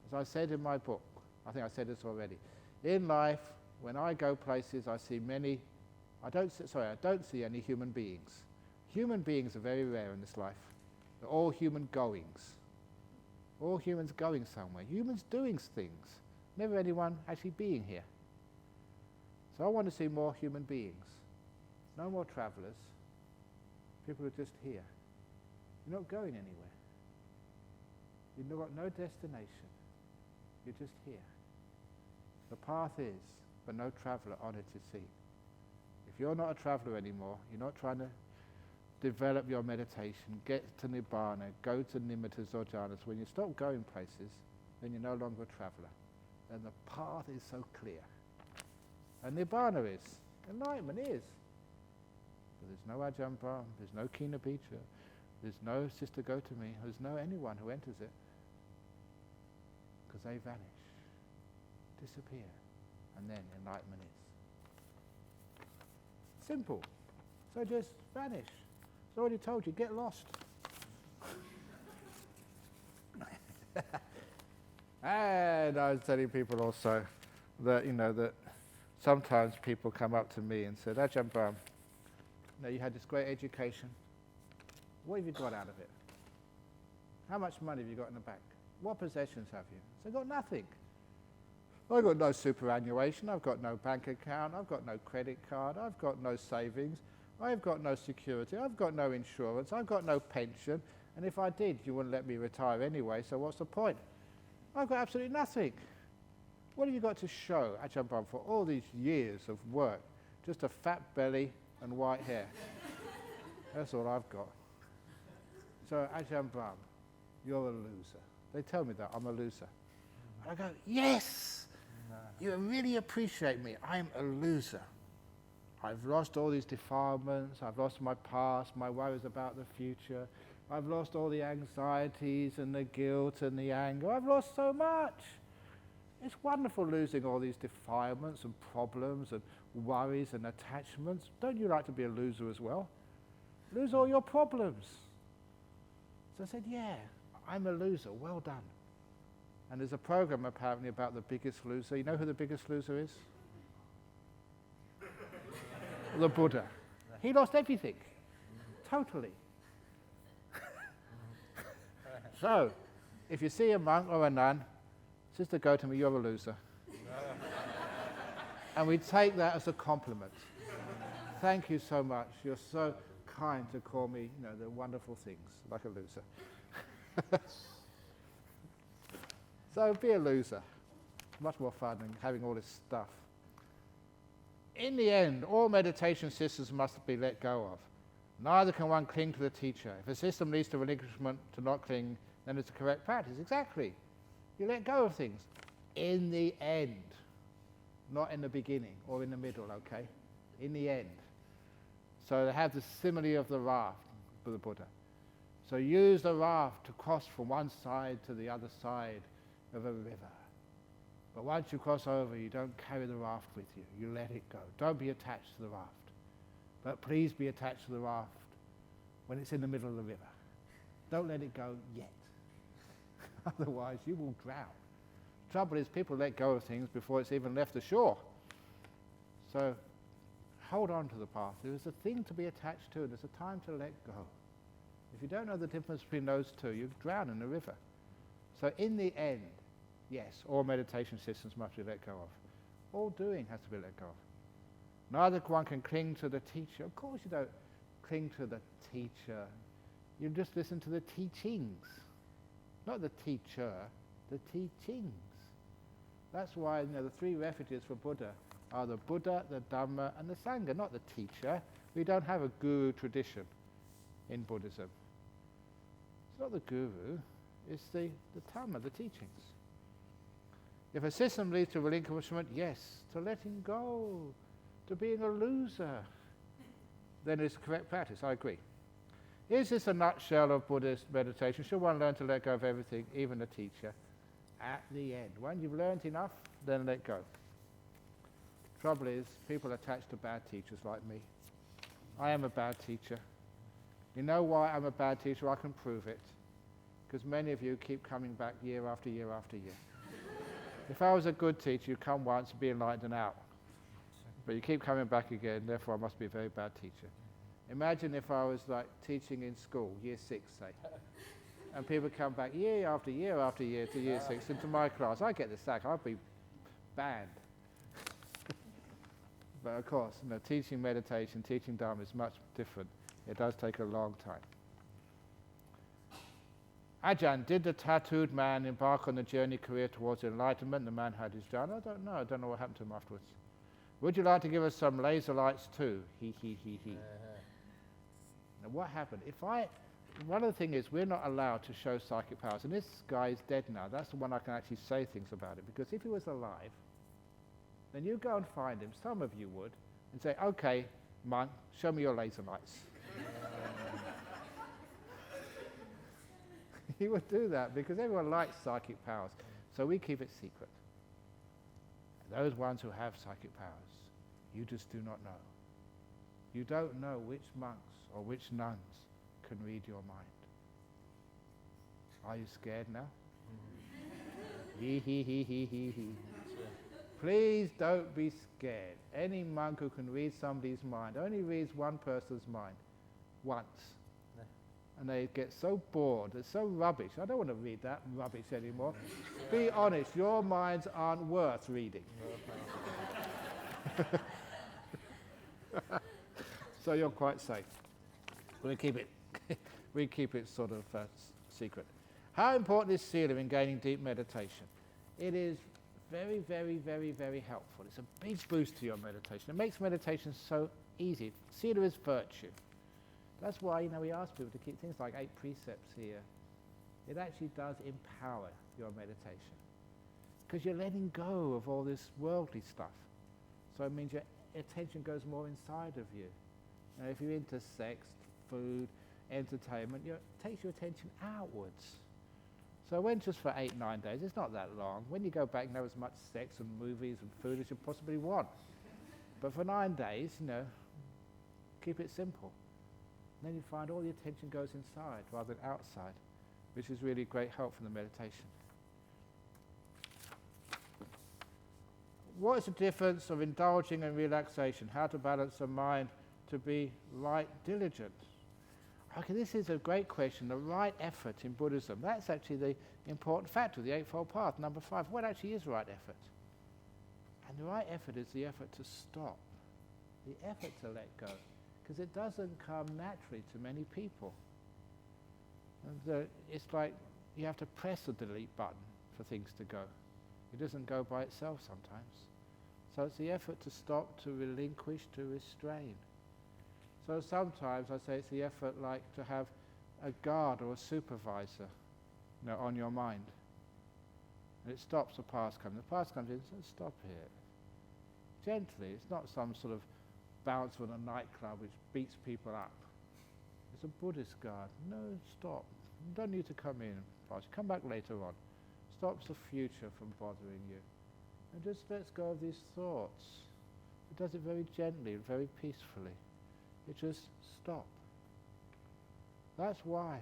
As I said in my book, I think I said this already. In life, when I go places, I see I don't see any human beings. Human beings are very rare in this life. They're all human goings. All humans going somewhere. Humans doing things. Never anyone actually being here. So I want to see more human beings. No more travellers. People are just here. You're not going anywhere. You've got no destination. You're just here. The path is, but no traveller on it to see. If you're not a traveller anymore, you're not trying to develop your meditation, get to Nibbana, go to Nimittas or Jhanas. When you stop going places, then you're no longer a traveller. Then the path is so clear. And Nibbana is. Enlightenment is. But there's no Ajahn Brahm, there's no Kina Picha, there's no Sister Gotami, there's no anyone who enters it. Because they vanish, disappear, and then enlightenment is. Simple. So just vanish. It's already told you, get lost. And I was telling people also that, that sometimes people come up to me and said, Ajahn Brahm, you had this great education. What have you got out of it? How much money have you got in the bank? What possessions have you? So I've got nothing. I've got no superannuation, I've got no bank account, I've got no credit card, I've got no savings, I've got no security, I've got no insurance, I've got no pension, and if I did, you wouldn't let me retire anyway, so what's the point? I've got absolutely nothing. What have you got to show, Ajahn Brahm, for all these years of work? Just a fat belly and white hair. That's all I've got. So Ajahn Brahm, you're a loser. They tell me that, I'm a loser. I go, yes! You really appreciate me. I'm a loser. I've lost all these defilements. I've lost my past, my worries about the future. I've lost all the anxieties and the guilt and the anger. I've lost so much. It's wonderful losing all these defilements and problems and worries and attachments. Don't you like to be a loser as well? Lose all your problems. So I said, yeah, I'm a loser. Well done. And there's a program apparently about the biggest loser. You know who the biggest loser is? The Buddha. He lost everything. Totally. So, if you see a monk or a nun, Sister Gotami, you're a loser. And we take that as a compliment. Thank you so much. You're so kind to call me, the wonderful things, like a loser. So be a loser. Much more fun than having all this stuff. In the end, all meditation systems must be let go of. Neither can one cling to the teacher. If a system leads to relinquishment to not cling, then it's a correct practice. Exactly. You let go of things. In the end. Not in the beginning or in the middle, okay? In the end. So they have the simile of the raft for the Buddha. So use the raft to cross from one side to the other side of a river. But once you cross over, you don't carry the raft with you. You let it go. Don't be attached to the raft. But please be attached to the raft when it's in the middle of the river. Don't let it go yet. Otherwise, you will drown. Trouble is, people let go of things before it's even left the shore. So hold on to the path. There is a thing to be attached to, and there's a time to let go. If you don't know the difference between those two, you drown in the river. So in the end, yes, all meditation systems must be let go of. All doing has to be let go of. Neither one can cling to the teacher. Of course you don't cling to the teacher. You just listen to the teachings. Not the teacher, the teachings. That's why the three refuges for Buddha are the Buddha, the Dhamma, and the Sangha, not the teacher. We don't have a guru tradition in Buddhism. It's not the guru, it's the Dhamma, the teachings. If a system leads to relinquishment, yes, to letting go, to being a loser, then it's the correct practice, I agree. Is this a nutshell of Buddhist meditation? Should one learn to let go of everything, even the teacher? At the end. When you've learned enough, then let go. Trouble is, people attach to bad teachers like me. I am a bad teacher. You know why I'm a bad teacher? I can prove it. because many of you keep coming back year after year after year. If I was a good teacher, you'd come once and be enlightened and out. But you keep coming back again, therefore I must be a very bad teacher. Imagine if I was like teaching in school, year 6, say, and people come back year after year after year to year 6 into my class. I'd get the sack, I'd be banned. But of course, teaching meditation, teaching Dharma is much different. It does take a long time. Ajahn, did the tattooed man embark on the journey career towards enlightenment? The man had his jhana. I don't know. I don't know what happened to him afterwards. Would you like to give us some laser lights too? He. Now what happened? One of the things is we're not allowed to show psychic powers. And this guy is dead now. That's the one I can actually say things about it. Because if he was alive, then you go and find him, some of you would, and say, okay, monk, show me your laser lights. He would do that because everyone likes psychic powers. So we keep it secret. And those ones who have psychic powers, you just do not know. You don't know which monks or which nuns can read your mind. Are you scared now? He. Please don't be scared. Any monk who can read somebody's mind only reads one person's mind once. And they get so bored, it's so rubbish. I don't want to read that rubbish anymore. Be honest, your minds aren't worth reading. So you're quite safe. We keep it sort of secret. How important is sila in gaining deep meditation? It is very, very, very, very helpful. It's a big boost to your meditation. It makes meditation so easy. Sila is virtue. That's why, we ask people to keep things like 8 precepts here. It actually does empower your meditation. Because you're letting go of all this worldly stuff. So it means your attention goes more inside of you. If you're into sex, food, entertainment, it takes your attention outwards. So when just for 8-9 days, it's not that long. When you go back, you know as much sex and movies and food as you possibly want. But for 9 days, keep it simple. Then you find all the attention goes inside rather than outside, which is really great help for the meditation. What is the difference of indulging and relaxation? How to balance the mind to be right diligent? Okay, this is a great question. The right effort in Buddhism. That's actually the important factor, the Eightfold Path, number 5. What actually is right effort? And the right effort is the effort to stop, the effort to let go. Because it doesn't come naturally to many people. And it's like you have to press the delete button for things to go. It doesn't go by itself sometimes. So it's the effort to stop, to relinquish, to restrain. So sometimes I say it's the effort like to have a guard or a supervisor on your mind. And it stops the past coming. The past comes in, so stop here. Gently, it's not some sort of bounce from a nightclub which beats people up. It's a Buddhist guard. No, stop. You don't need to come in. Come back later on. Stops the future from bothering you. And just lets go of these thoughts. It does it very gently, very peacefully. It just stop. That's why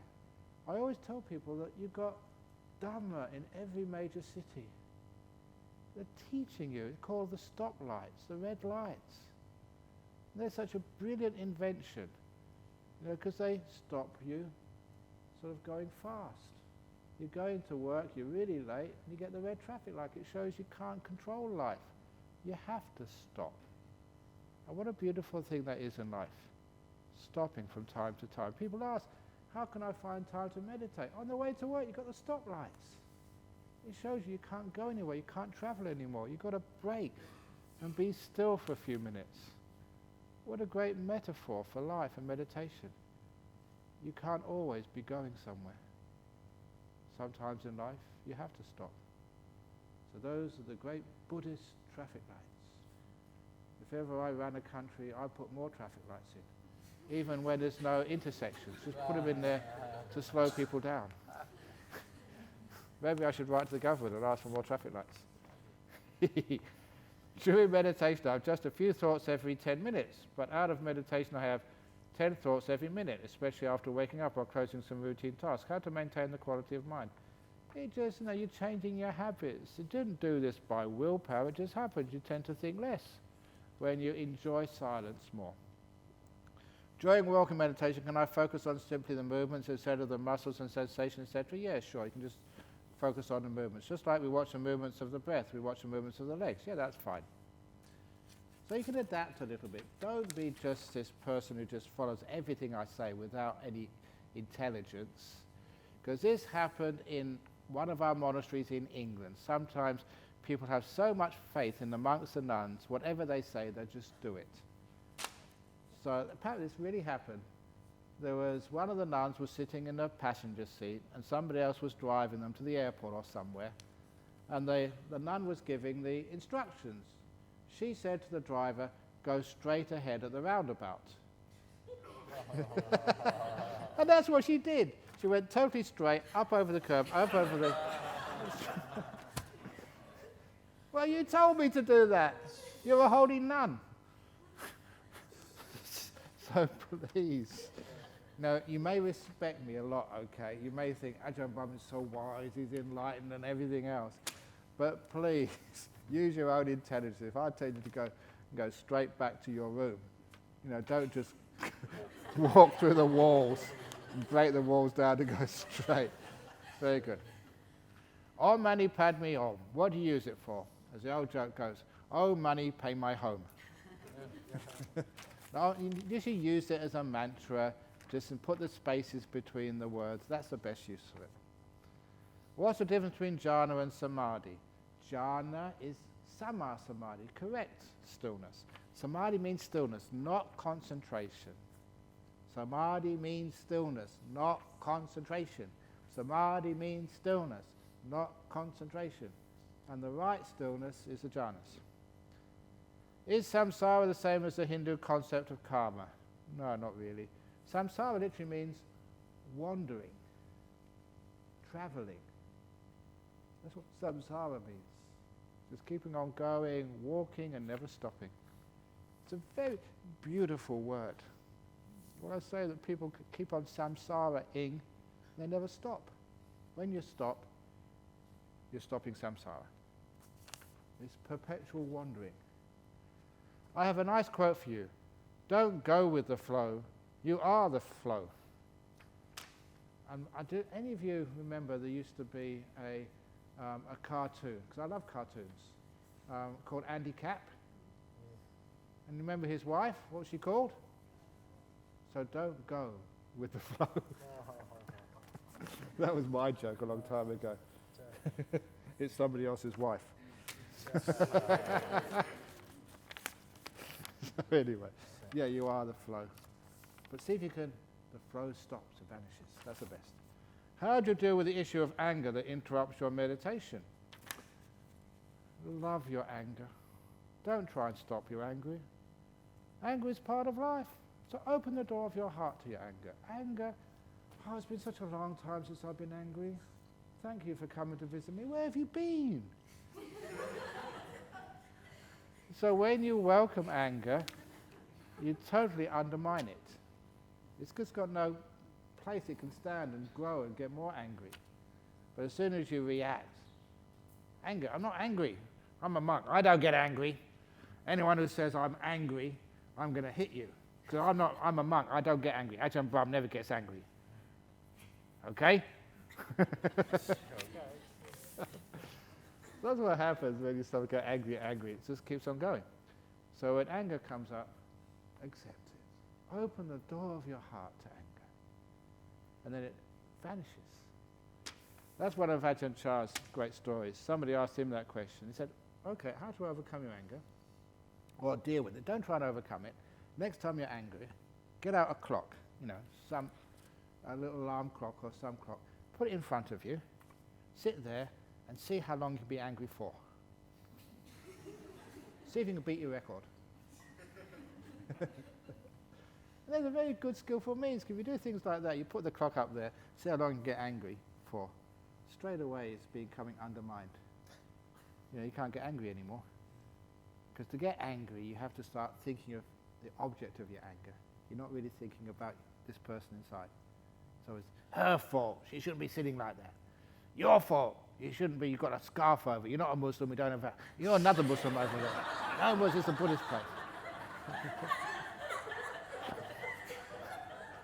I always tell people that you've got Dhamma in every major city. They're teaching you. It's called the stoplights, the red lights. They're such a brilliant invention, because they stop you sort of going fast. You're going to work, you're really late, and you get the red traffic light. It shows you can't control life. You have to stop. And what a beautiful thing that is in life, stopping from time to time. People ask, how can I find time to meditate? On the way to work, you've got the stoplights. It shows you can't go anywhere, you can't travel anymore. You've got to break and be still for a few minutes. What a great metaphor for life and meditation. You can't always be going somewhere. Sometimes in life, you have to stop. So those are the great Buddhist traffic lights. If ever I ran a country, I'd put more traffic lights in. Even when there's no intersections, just put them in there to slow people down. Maybe I should write to the government and ask for more traffic lights. During meditation, I have just a few thoughts every 10 minutes, but out of meditation I have 10 thoughts every minute, especially after waking up or closing some routine task. How to maintain the quality of mind? It just, you're changing your habits. You didn't do this by willpower, it just happens. You tend to think less when you enjoy silence more. During walking meditation, can I focus on simply the movements instead of the muscles and sensations, etc.? Yeah, sure. You can just focus on the movements. Just like we watch the movements of the breath, we watch the movements of the legs. Yeah, that's fine. So you can adapt a little bit. Don't be just this person who just follows everything I say without any intelligence. Because this happened in one of our monasteries in England. Sometimes people have so much faith in the monks and nuns, whatever they say, they just do it. So apparently this really happened. There was one of the nuns was sitting in the passenger seat and somebody else was driving them to the airport or somewhere. And the nun was giving the instructions. She said to the driver, go straight ahead at the roundabout. And that's what she did. She went totally straight, up over the curb, up over the... Well, you told me to do that. You're a holy nun. So please, you may respect me a lot, okay? You may think, Ajahn Brahm is so wise, he's enlightened and everything else. But please, use your own intelligence. If I tell you to go straight back to your room, don't just walk through the walls and break the walls down to go straight. Very good. Om Mani Padme Om. What do you use it for? As the old joke goes, oh money, pay my home. Now, you usually use it as a mantra, just to put the spaces between the words. That's the best use of it. What's the difference between jhana and samadhi? Jhana is sama samadhi, correct stillness. Samadhi means stillness, not concentration. Samadhi means stillness, not concentration. Samadhi means stillness, not concentration. And the right stillness is the jhanas. Is samsara the same as the Hindu concept of karma? No, not really. Samsara literally means wandering, traveling. That's what samsara means. Just keeping on going, walking and never stopping. It's a very beautiful word. When I say that people keep on samsara-ing, they never stop. When you stop, you're stopping samsara. It's perpetual wandering. I have a nice quote for you. Don't go with the flow. You are the flow. Do any of you remember there used to be a cartoon, because I love cartoons, called Andy Cap? And you remember his wife? What was she called? So don't go with the flow. That was my joke a long time ago. It's somebody else's wife. Anyway, yeah, you are the flow. But see if you can, the flow stops, it vanishes. That's the best. How do you deal with the issue of anger that interrupts your meditation? Love your anger. Don't try and stop your anger. Anger is part of life. So open the door of your heart to your anger. Anger, oh, it's been such a long time since I've been angry. Thank you for coming to visit me. Where have you been? So when you welcome anger, you totally undermine it. It's just got no place it can stand and grow and get more angry. But as soon as you react, anger, I'm not angry. I'm a monk. I don't get angry. Anyone who says I'm angry, I'm going to hit you. Because I'm a monk. I don't get angry. Ajahn Brahm never gets angry. Okay? That's what happens when you start to get angry. It just keeps on going. So when anger comes up, accept it. Open the door of your heart to anger. And then it vanishes. That's one of Ajahn Chah's great stories. Somebody asked him that question. He said, okay, how to overcome your anger? Or deal with it. Don't try and overcome it. Next time you're angry, get out a clock, a little alarm clock or some clock. Put it in front of you. Sit there and see how long you can be angry for. See if you can beat your record. There's a very good skillful means. If you do things like that, you put the clock up there, see how long you can get angry for. Straight away it's becoming undermined. You can't get angry anymore. Because to get angry, you have to start thinking of the object of your anger. you're not really thinking about this person inside. So it's her fault, she shouldn't be sitting like that. Your fault, you shouldn't be, you've got a scarf over, you're not a Muslim, we don't have that. You're another Muslim over there. No, Muslim, it's a Buddhist place.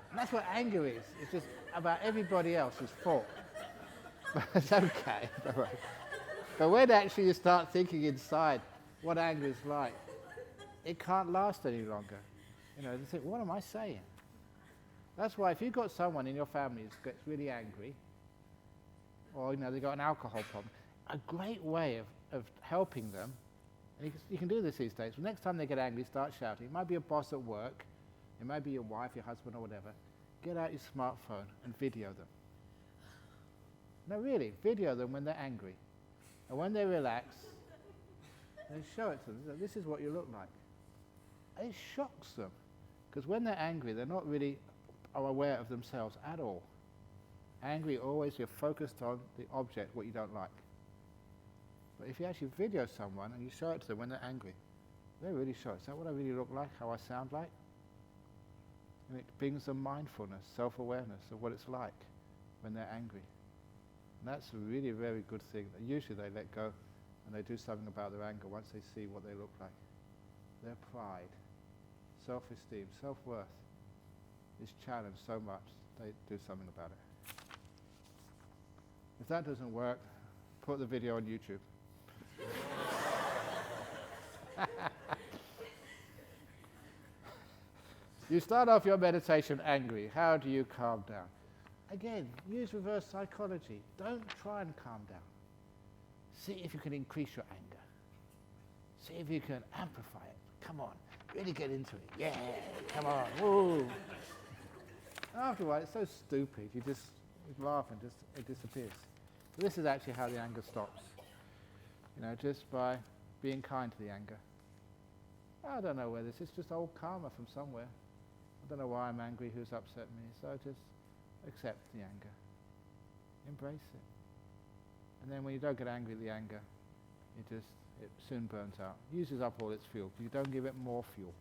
And that's what anger is. It's just about everybody else's fault. But it's okay. But when actually you start thinking inside what anger is like, it can't last any longer. You know, you think, what am I saying? That's why if you've got someone in your family who gets really angry, or they've got an alcohol problem, a great way of helping them, and you can do this these days, next time they get angry, start shouting. It might be a boss at work, it might be your wife, your husband, or whatever. Get out your smartphone and video them. No, really, video them when they're angry. And when they relax, then show it to them. This is what you look like. And it shocks them. Because when they're angry, they're not really aware of themselves at all. Angry, always you're focused on the object, what you don't like. But if you actually video someone and you show it to them when they're angry, they're really shocked. Is that what I really look like, how I sound like? And it brings them mindfulness, self-awareness of what it's like when they're angry. And that's a really very good thing. Usually they let go and they do something about their anger once they see what they look like. Their pride, self-esteem, self-worth is challenged so much they do something about it. If that doesn't work, put the video on YouTube. You start off your meditation angry. How do you calm down? Again, use reverse psychology. Don't try and calm down. See if you can increase your anger. See if you can amplify it. Come on, really get into it. Yeah, come on, woo. After a while, it's so stupid. You laugh and it disappears. But this is actually how the anger stops. Just by being kind to the anger. I don't know where this is. Just old karma from somewhere. I don't know why I'm angry, who's upset me. So just accept the anger. Embrace it. And then when you don't get angry at the anger, it soon burns out. Uses up all its fuel. You don't give it more fuel.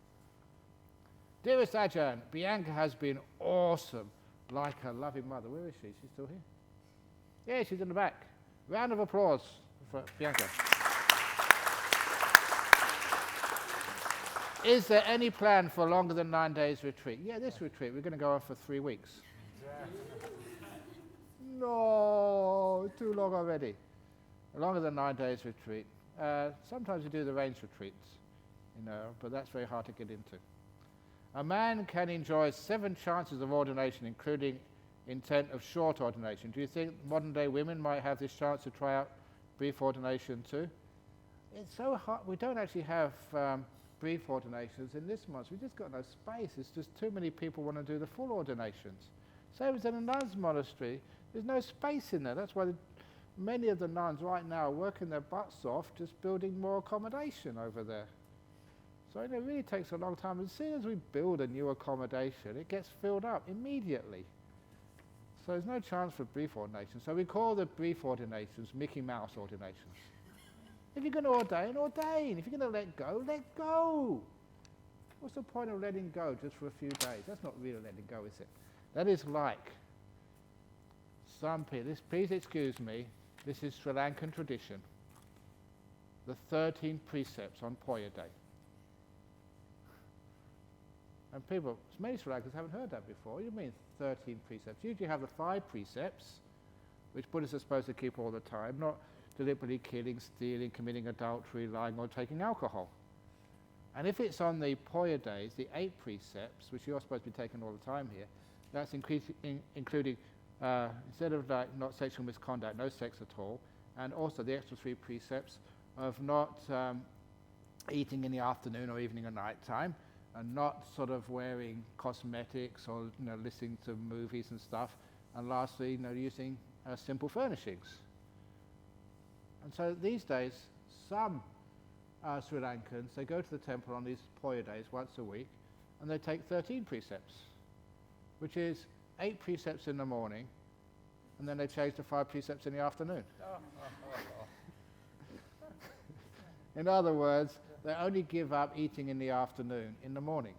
Dearest Ajahn, Bianca has been awesome, like a loving mother. Where is she? She's still here? Yeah, she's in the back. Round of applause for Bianca. Is there any plan for longer than 9 days retreat? Yeah, this retreat, we're going to go on for 3 weeks. No, too long already. Longer than 9 days retreat. Sometimes we do the range retreats, but that's very hard to get into. A man can enjoy 7 chances of ordination, including intent of short ordination. Do you think modern day women might have this chance to try out brief ordination too? It's so hard. We don't actually have brief ordinations in this monastery. We've just got no space. It's just too many people want to do the full ordinations. Same as in a nun's monastery, there's no space in there. That's why many of the nuns right now are working their butts off just building more accommodation over there. So it really takes a long time. As soon as we build a new accommodation, it gets filled up immediately. So there's no chance for brief ordination. So we call the brief ordinations Mickey Mouse ordinations. If you're going to ordain, ordain. If you're going to let go. What's the point of letting go just for a few days? That's not really letting go, is it? That is like some people, please excuse me, this is Sri Lankan tradition, the 13 precepts on Poya Day. And people, many Sri Lankans haven't heard that before. What do you mean 13 precepts? Usually you have the 5 precepts, which Buddhists are supposed to keep all the time, not deliberately killing, stealing, committing adultery, lying, or taking alcohol. And if it's on the Poya days, the 8 precepts, which you're supposed to be taking all the time here, that's including, instead of not sexual misconduct, no sex at all, and also the extra 3 precepts of not eating in the afternoon or evening or night time, and not sort of wearing cosmetics or listening to movies and stuff, and lastly, using simple furnishings. And so these days, some Sri Lankans, they go to the temple on these Poya days once a week, and they take 13 precepts, which is 8 precepts in the morning, and then they change to 5 precepts in the afternoon. In other words, they only give up eating in the afternoon, in the morning.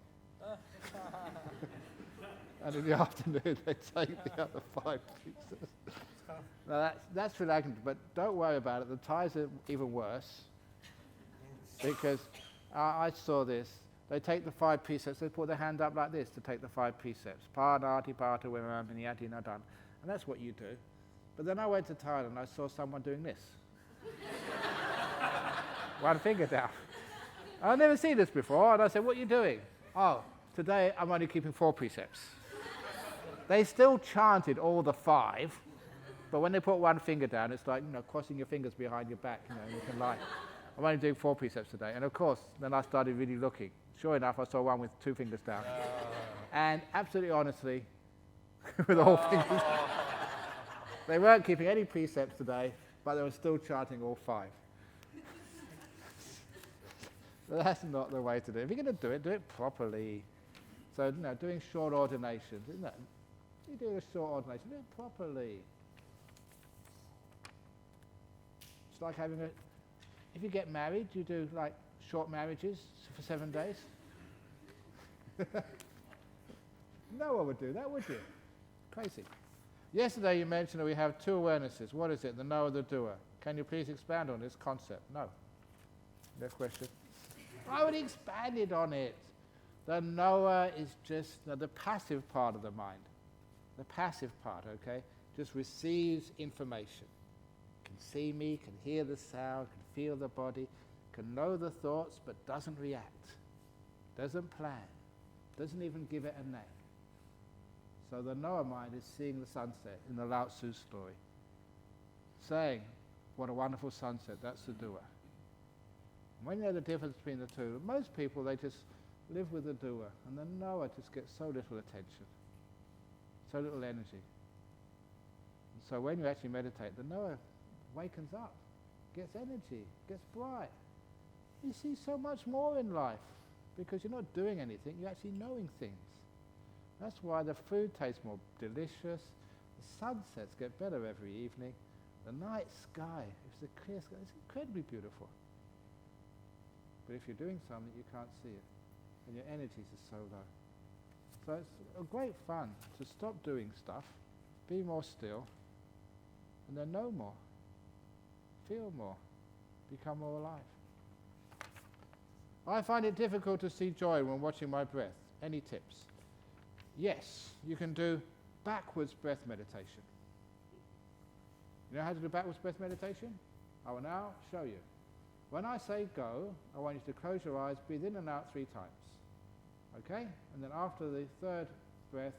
and in the afternoon they take the other 5 pieces. Now that's relaxing, but don't worry about it. The Thais are even worse, because I saw this. They take the 5 precepts, they put their hand up like this to take the 5 precepts. Parnati, Pata, Viramani, Yati, Nadan. And that's what you do. But then I went to Thailand and I saw someone doing this. One finger down. I've never seen this before, and I said, what are you doing? Oh, today I'm only keeping 4 precepts. They still chanted all the 5, but when they put one finger down, it's like, crossing your fingers behind your back, you can lie. I'm only doing 4 precepts today. And of course, then I started really looking. Sure enough, I saw one with 2 fingers down. And absolutely honestly, with all fingers down. They weren't keeping any precepts today, but they were still chanting all 5. That's not the way to do it. If you're going to do it properly. So, doing short ordinations, isn't it? You do a short ordination, do it properly. It's like having if you get married, you do like short marriages for 7 days. No one would do that, would you? Crazy. Yesterday you mentioned that we have 2 awarenesses. What is it? The knower, the doer. Can you please expand on this concept? No. Next question. I would expand it on it. The knower is just the passive part of the mind. The passive part, okay, just receives information. Can see me, can hear the sound, can feel the body, can know the thoughts, but doesn't react, doesn't plan, doesn't even give it a name. So the knower mind is seeing the sunset in the Lao Tzu story, saying, what a wonderful sunset, that's the doer. When you know the difference between the two, most people, they just live with the doer, and the knower just gets so little attention, so little energy. And so when you actually meditate, the knower wakens up, gets energy, gets bright. You see so much more in life, because you're not doing anything, you're actually knowing things. That's why the food tastes more delicious, the sunsets get better every evening, the night sky, it's a clear sky, it's incredibly beautiful. But if you're doing something, you can't see it, and your energies are so low. So it's a great fun to stop doing stuff, be more still, and then know more, feel more, become more alive. I find it difficult to see joy when watching my breath. Any tips? Yes, you can do backwards breath meditation. You know how to do backwards breath meditation? I will now show you. When I say go, I want you to close your eyes, breathe in and out 3 times. Okay? And then after the 3rd breath,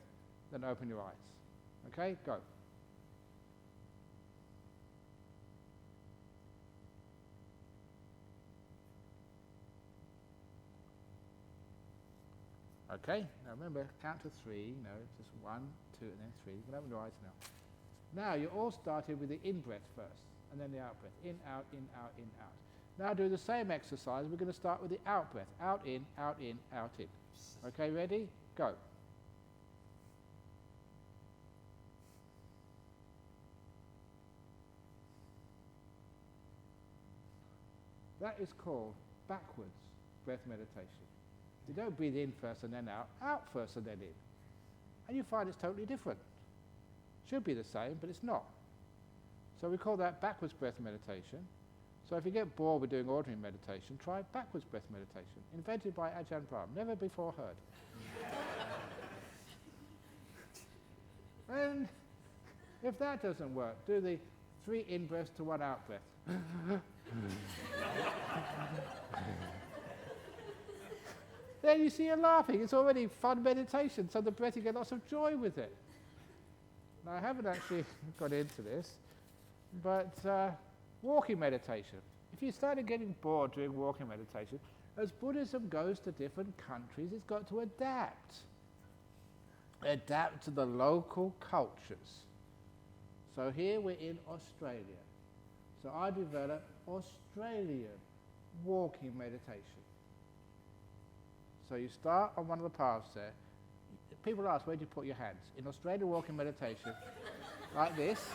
then open your eyes. Okay? Go. Okay? Now remember, count to 3. Just 1, 2, and then 3. You can open your eyes now. Now, you all started with the in-breath first, and then the out-breath. In, out, in, out, in, out. Now do the same exercise. We're going to start with the out-breath. Out, in, out, in, out, in. Okay, ready? Go. That is called backwards breath meditation. You don't breathe in first and then out first and then in. And you find it's totally different. Should be the same, but it's not. So we call that backwards breath meditation. So if you get bored with doing ordinary meditation, try backwards breath meditation, invented by Ajahn Brahm, never before heard. And if that doesn't work, do the 3 in-breaths to 1 out-breath. Then you see you're laughing. It's already fun meditation, so the breath, you get lots of joy with it. Now, I haven't actually got into this, but walking meditation. If you started getting bored doing walking meditation, as Buddhism goes to different countries, it's got to adapt. Adapt to the local cultures. So here we're in Australia. So I developed Australian walking meditation. So you start on one of the paths there. People ask, where do you put your hands? In Australian walking meditation, like this.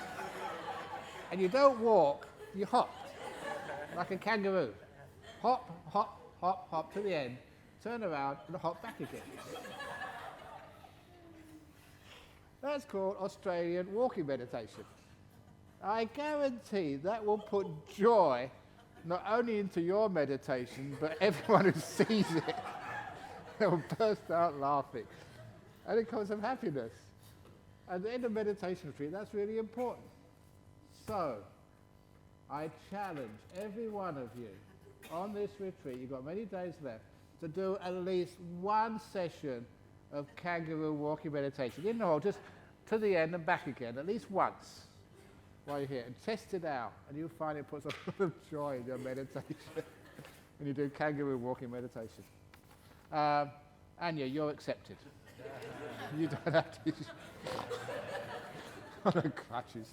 And you don't walk, you hop, like a kangaroo. Hop, hop, hop, hop to the end, turn around and hop back again. That's called Australian walking meditation. I guarantee that will put joy not only into your meditation, but everyone who sees it. They'll burst out laughing. And it comes from happiness. At the end of meditation retreat, that's really important. So, I challenge every one of you on this retreat, you've got many days left, to do at least one session of kangaroo walking meditation. In the hall, just to the end and back again, at least once while you're here. And test it out, and you'll find it puts a lot of joy in your meditation when you do kangaroo walking meditation. Anya, you're accepted. You don't have to. On the crutches.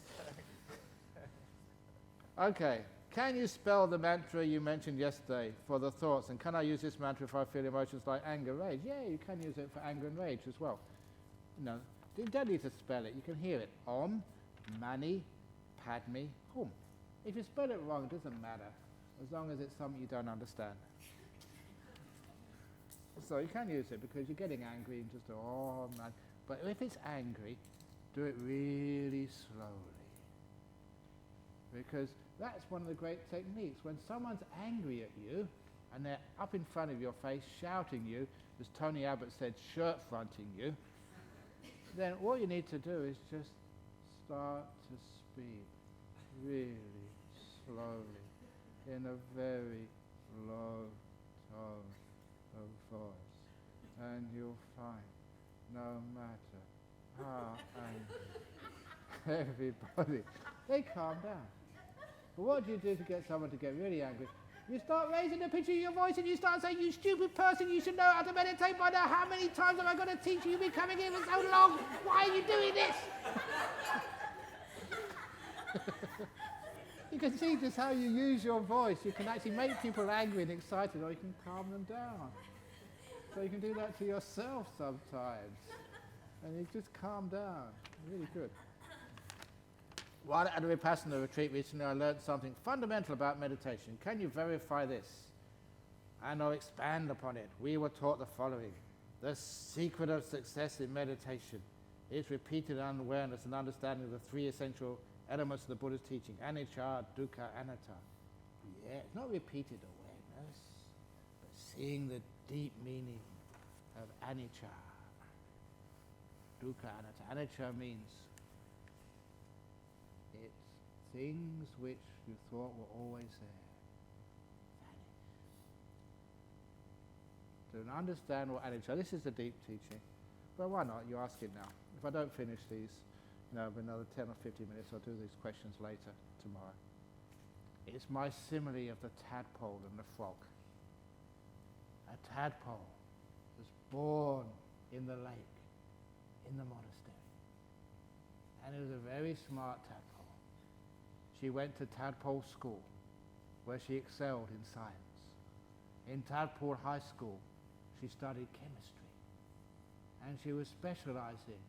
Okay. Can you spell the mantra you mentioned yesterday for the thoughts? And can I use this mantra if I feel emotions like anger, rage? Yeah, you can use it for anger and rage as well. No, you don't need to spell it. You can hear it. Om, Mani, Padme, Hum. If you spell it wrong, it doesn't matter, as long as it's something you don't understand. So you can use it because you're getting angry and just go, oh man. But if it's angry, do it really slowly. Because that's one of the great techniques. When someone's angry at you and they're up in front of your face shouting you, as Tony Abbott said, shirt fronting you, then all you need to do is just start to speak really slowly in a very low tone of voice, and you'll find no matter how angry everybody, they calm down. But what do you do to get someone to get really angry? You start raising the pitch of your voice and you start saying, you stupid person, you should know how to meditate by now. How many times am I going to teach you? You've been coming here for so long. Why are you doing this? You can see just how you use your voice. You can actually make people angry and excited, or you can calm them down. So you can do that to yourself sometimes. And you just calm down. Really good. While at a Vipassana retreat recently, I learned something fundamental about meditation. Can you verify this? And I'll expand upon it. We were taught the following. The secret of success in meditation is repeated unawareness and understanding of the three essential elements of the Buddha's teaching. Anicca, dukkha, anatta. Yeah, it's not repeated awareness, but seeing the deep meaning of anicca. Dukkha, anatta. Anicca means it's things which you thought were always there. Vanish. To understand what anicca, this is the deep teaching. But why not? You ask it now. If I don't finish these, another 10 or 15 minutes, I'll do these questions later, tomorrow. It's my simile of the tadpole and the frog. A tadpole was born in the lake, in the monastery. And it was a very smart tadpole. She went to tadpole school, where she excelled in science. In tadpole high school, she studied chemistry. And she was specializing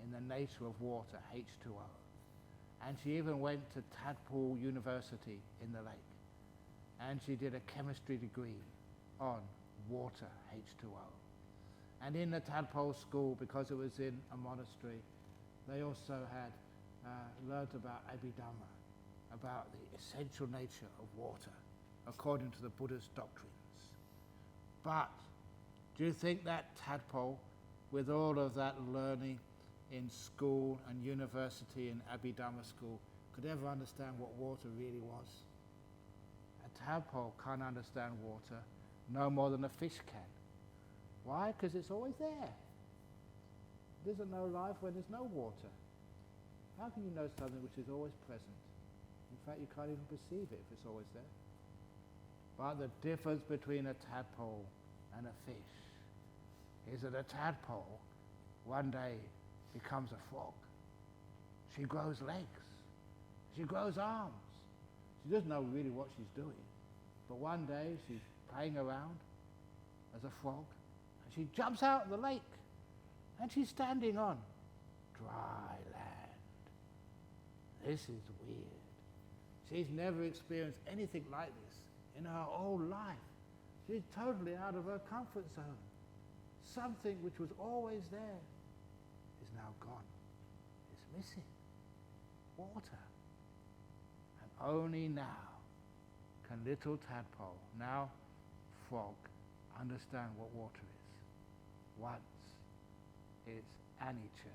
in the nature of water, H2O. And she even went to Tadpole University in the lake. And she did a chemistry degree on water, H2O. And in the Tadpole school, because it was in a monastery, they also had learnt about Abhidhamma, about the essential nature of water, according to the Buddha's doctrines. But do you think that tadpole, with all of that learning in school and university and Abhidhamma school, could ever understand what water really was? A tadpole can't understand water no more than a fish can. Why? Because it's always there. There isn't no life when there's no water. How can you know something which is always present? In fact, you can't even perceive it if it's always there. But the difference between a tadpole and a fish is that a tadpole one day becomes a frog. She grows legs. She grows arms. She doesn't know really what she's doing. But one day she's playing around as a frog, and she jumps out of the lake, and she's standing on dry land. This is weird. She's never experienced anything like this in her whole life. She's totally out of her comfort zone. Something which was always there is now gone. missing water. And only now can little tadpole, now frog, understand what water is. Once it's anicca,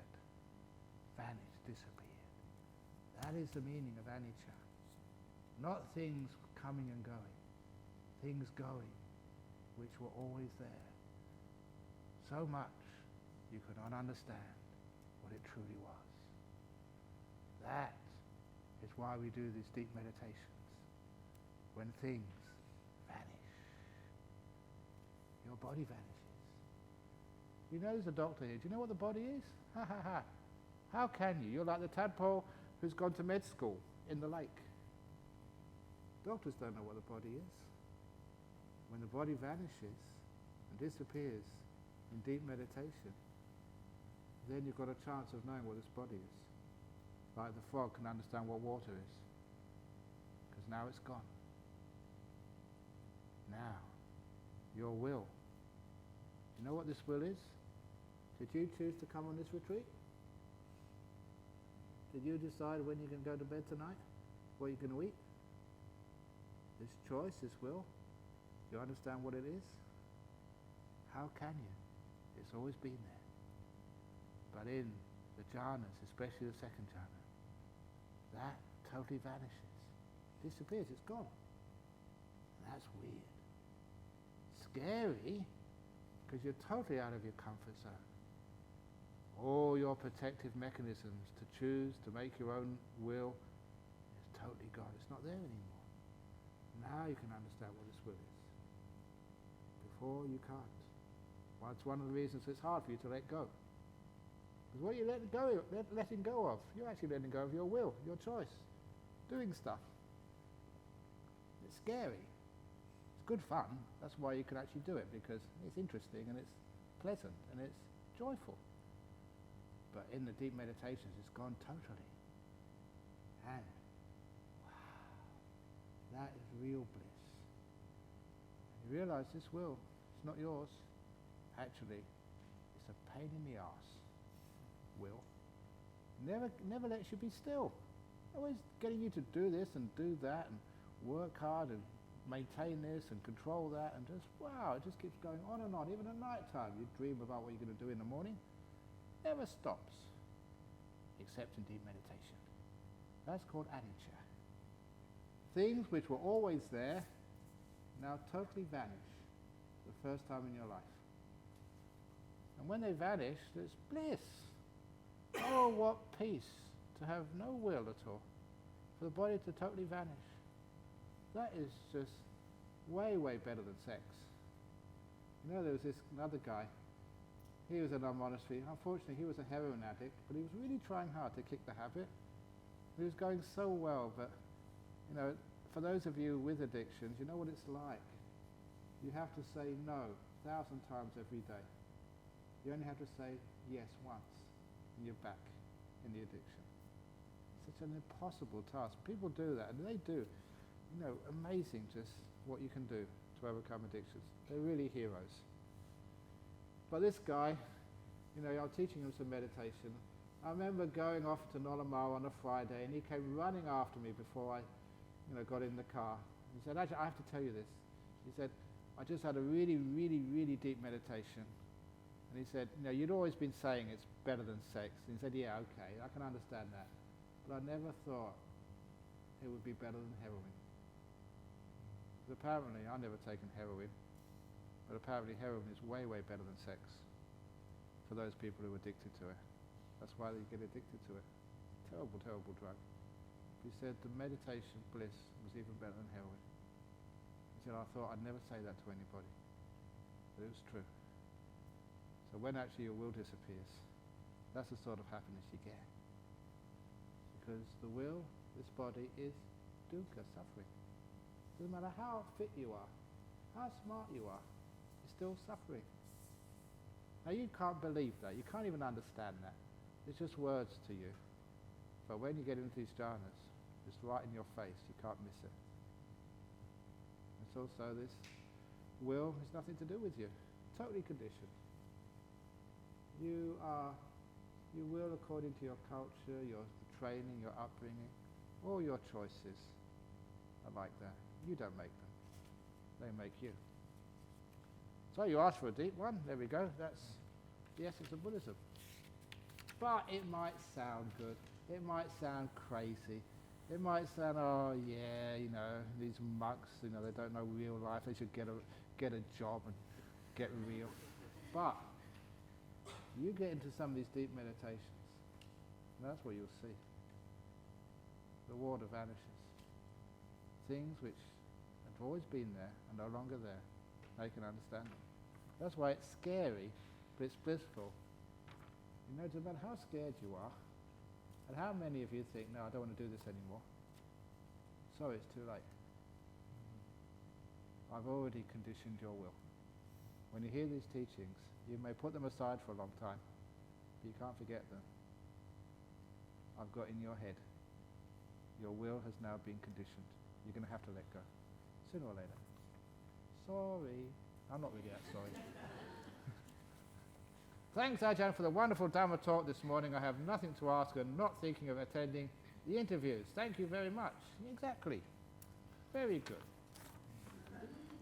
vanished, disappeared. That is the meaning of anicca. Not things coming and going, things going which were always there. So much you could not understand what it truly was. That is why we do these deep meditations. When things vanish, your body vanishes. You know there's a doctor here. Do you know what the body is? Ha ha ha. How can you? You're like the tadpole who's gone to med school in the lake. Doctors don't know what the body is. When the body vanishes and disappears in deep meditation, then you've got a chance of knowing what this body is. Like the frog can understand what water is, because now it's gone. Now, your will. You know what this will is? Did you choose to come on this retreat? Did you decide when you're going to go to bed tonight? What you're going to eat? This choice, this will. Do you understand what it is? How can you? It's always been there. But in the jhanas, especially the second jhana, that totally vanishes. Disappears, it's gone. That's weird. Scary, because you're totally out of your comfort zone. All your protective mechanisms to choose, to make your own will, is totally gone. It's not there anymore. Now you can understand what this will is. Before you can't. Well, it's one of the reasons it's hard for you to let go. Because what you're letting go of, you're actually letting go of your will, your choice, doing stuff. It's scary. It's good fun. That's why you can actually do it, because it's interesting and it's pleasant and it's joyful. But in the deep meditations, it's gone totally. And wow, that is real bliss. You realize this will, it's not yours. Actually, it's a pain in the arse. Will. Never lets you be still. Always getting you to do this and do that and work hard and maintain this and control that, and just, wow, it just keeps going on and on. Even at night time, you dream about what you're going to do in the morning. Never stops, except in deep meditation. That's called anicca. Things which were always there now totally vanish the first time in your life. And when they vanish, there's bliss. Oh, what peace to have no will at all, for the body to totally vanish. That is just way, way better than sex. You know, there was this another guy. He was in our monastery. Unfortunately, he was a heroin addict, but he was really trying hard to kick the habit. He was going so well, but, you know, for those of you with addictions, you know what it's like. You have to say no 1,000 times every day. You only have to say yes once, and you're back in the addiction. Such an impossible task. People do that, and they do. You know, amazing just what you can do to overcome addictions. They're really heroes. But this guy, you know, I was teaching him some meditation. I remember going off to Nolamau on a Friday, and he came running after me before I, you know, got in the car. He said, "Actually, I have to tell you this." He said, "I just had a really, really, really deep meditation." And he said, "You know, you'd always been saying it's better than sex." And he said, "Yeah, okay, I can understand that. But I never thought it would be better than heroin." Because apparently, I've never taken heroin, but apparently heroin is way, way better than sex for those people who are addicted to it. That's why they get addicted to it. Terrible, terrible drug. He said the meditation bliss was even better than heroin. He said, "I thought I'd never say that to anybody." But it was true. So when actually your will disappears, that's the sort of happiness you get. Because the will, this body, is dukkha, suffering. Doesn't matter how fit you are, how smart you are, you're still suffering. Now you can't believe that, you can't even understand that. It's just words to you. But when you get into these jhanas, it's right in your face, you can't miss it. It's also this will has nothing to do with you, totally conditioned. You are You will according to your culture, your training, your upbringing. All your choices are like that. You don't make them. They make you. So you asked for a deep one. There we go. That's the essence of Buddhism. But it might sound good. It might sound crazy. It might sound, oh yeah, these monks, they don't know real life. They should get a job and get real. But you get into some of these deep meditations, and that's what you'll see. The water vanishes. Things which have always been there are no longer there. They can understand them. That's why it's scary, but it's blissful. No matter how scared you are, and how many of you think, no, I don't want to do this anymore. Sorry, it's too late. I've already conditioned your will. When you hear these teachings, you may put them aside for a long time, but you can't forget them. I've got in your head. Your will has now been conditioned. You're going to have to let go, sooner or later. Sorry. I'm not really that sorry. Thanks, Ajahn, for the wonderful Dhamma talk this morning. I have nothing to ask and not thinking of attending the interviews. Thank you very much. Exactly. Very good.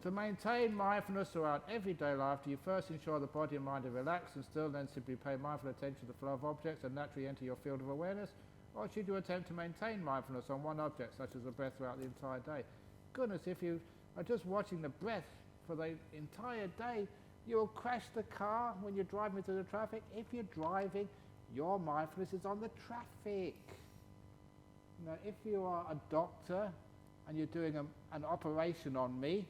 To maintain mindfulness throughout everyday life, do you first ensure the body and mind are relaxed and still, then simply pay mindful attention to the flow of objects and naturally enter your field of awareness? Or should you attempt to maintain mindfulness on one object, such as the breath, throughout the entire day? Goodness, if you are just watching the breath for the entire day, you'll crash the car when you're driving through the traffic. If you're driving, your mindfulness is on the traffic. If you are a doctor and you're doing an operation on me,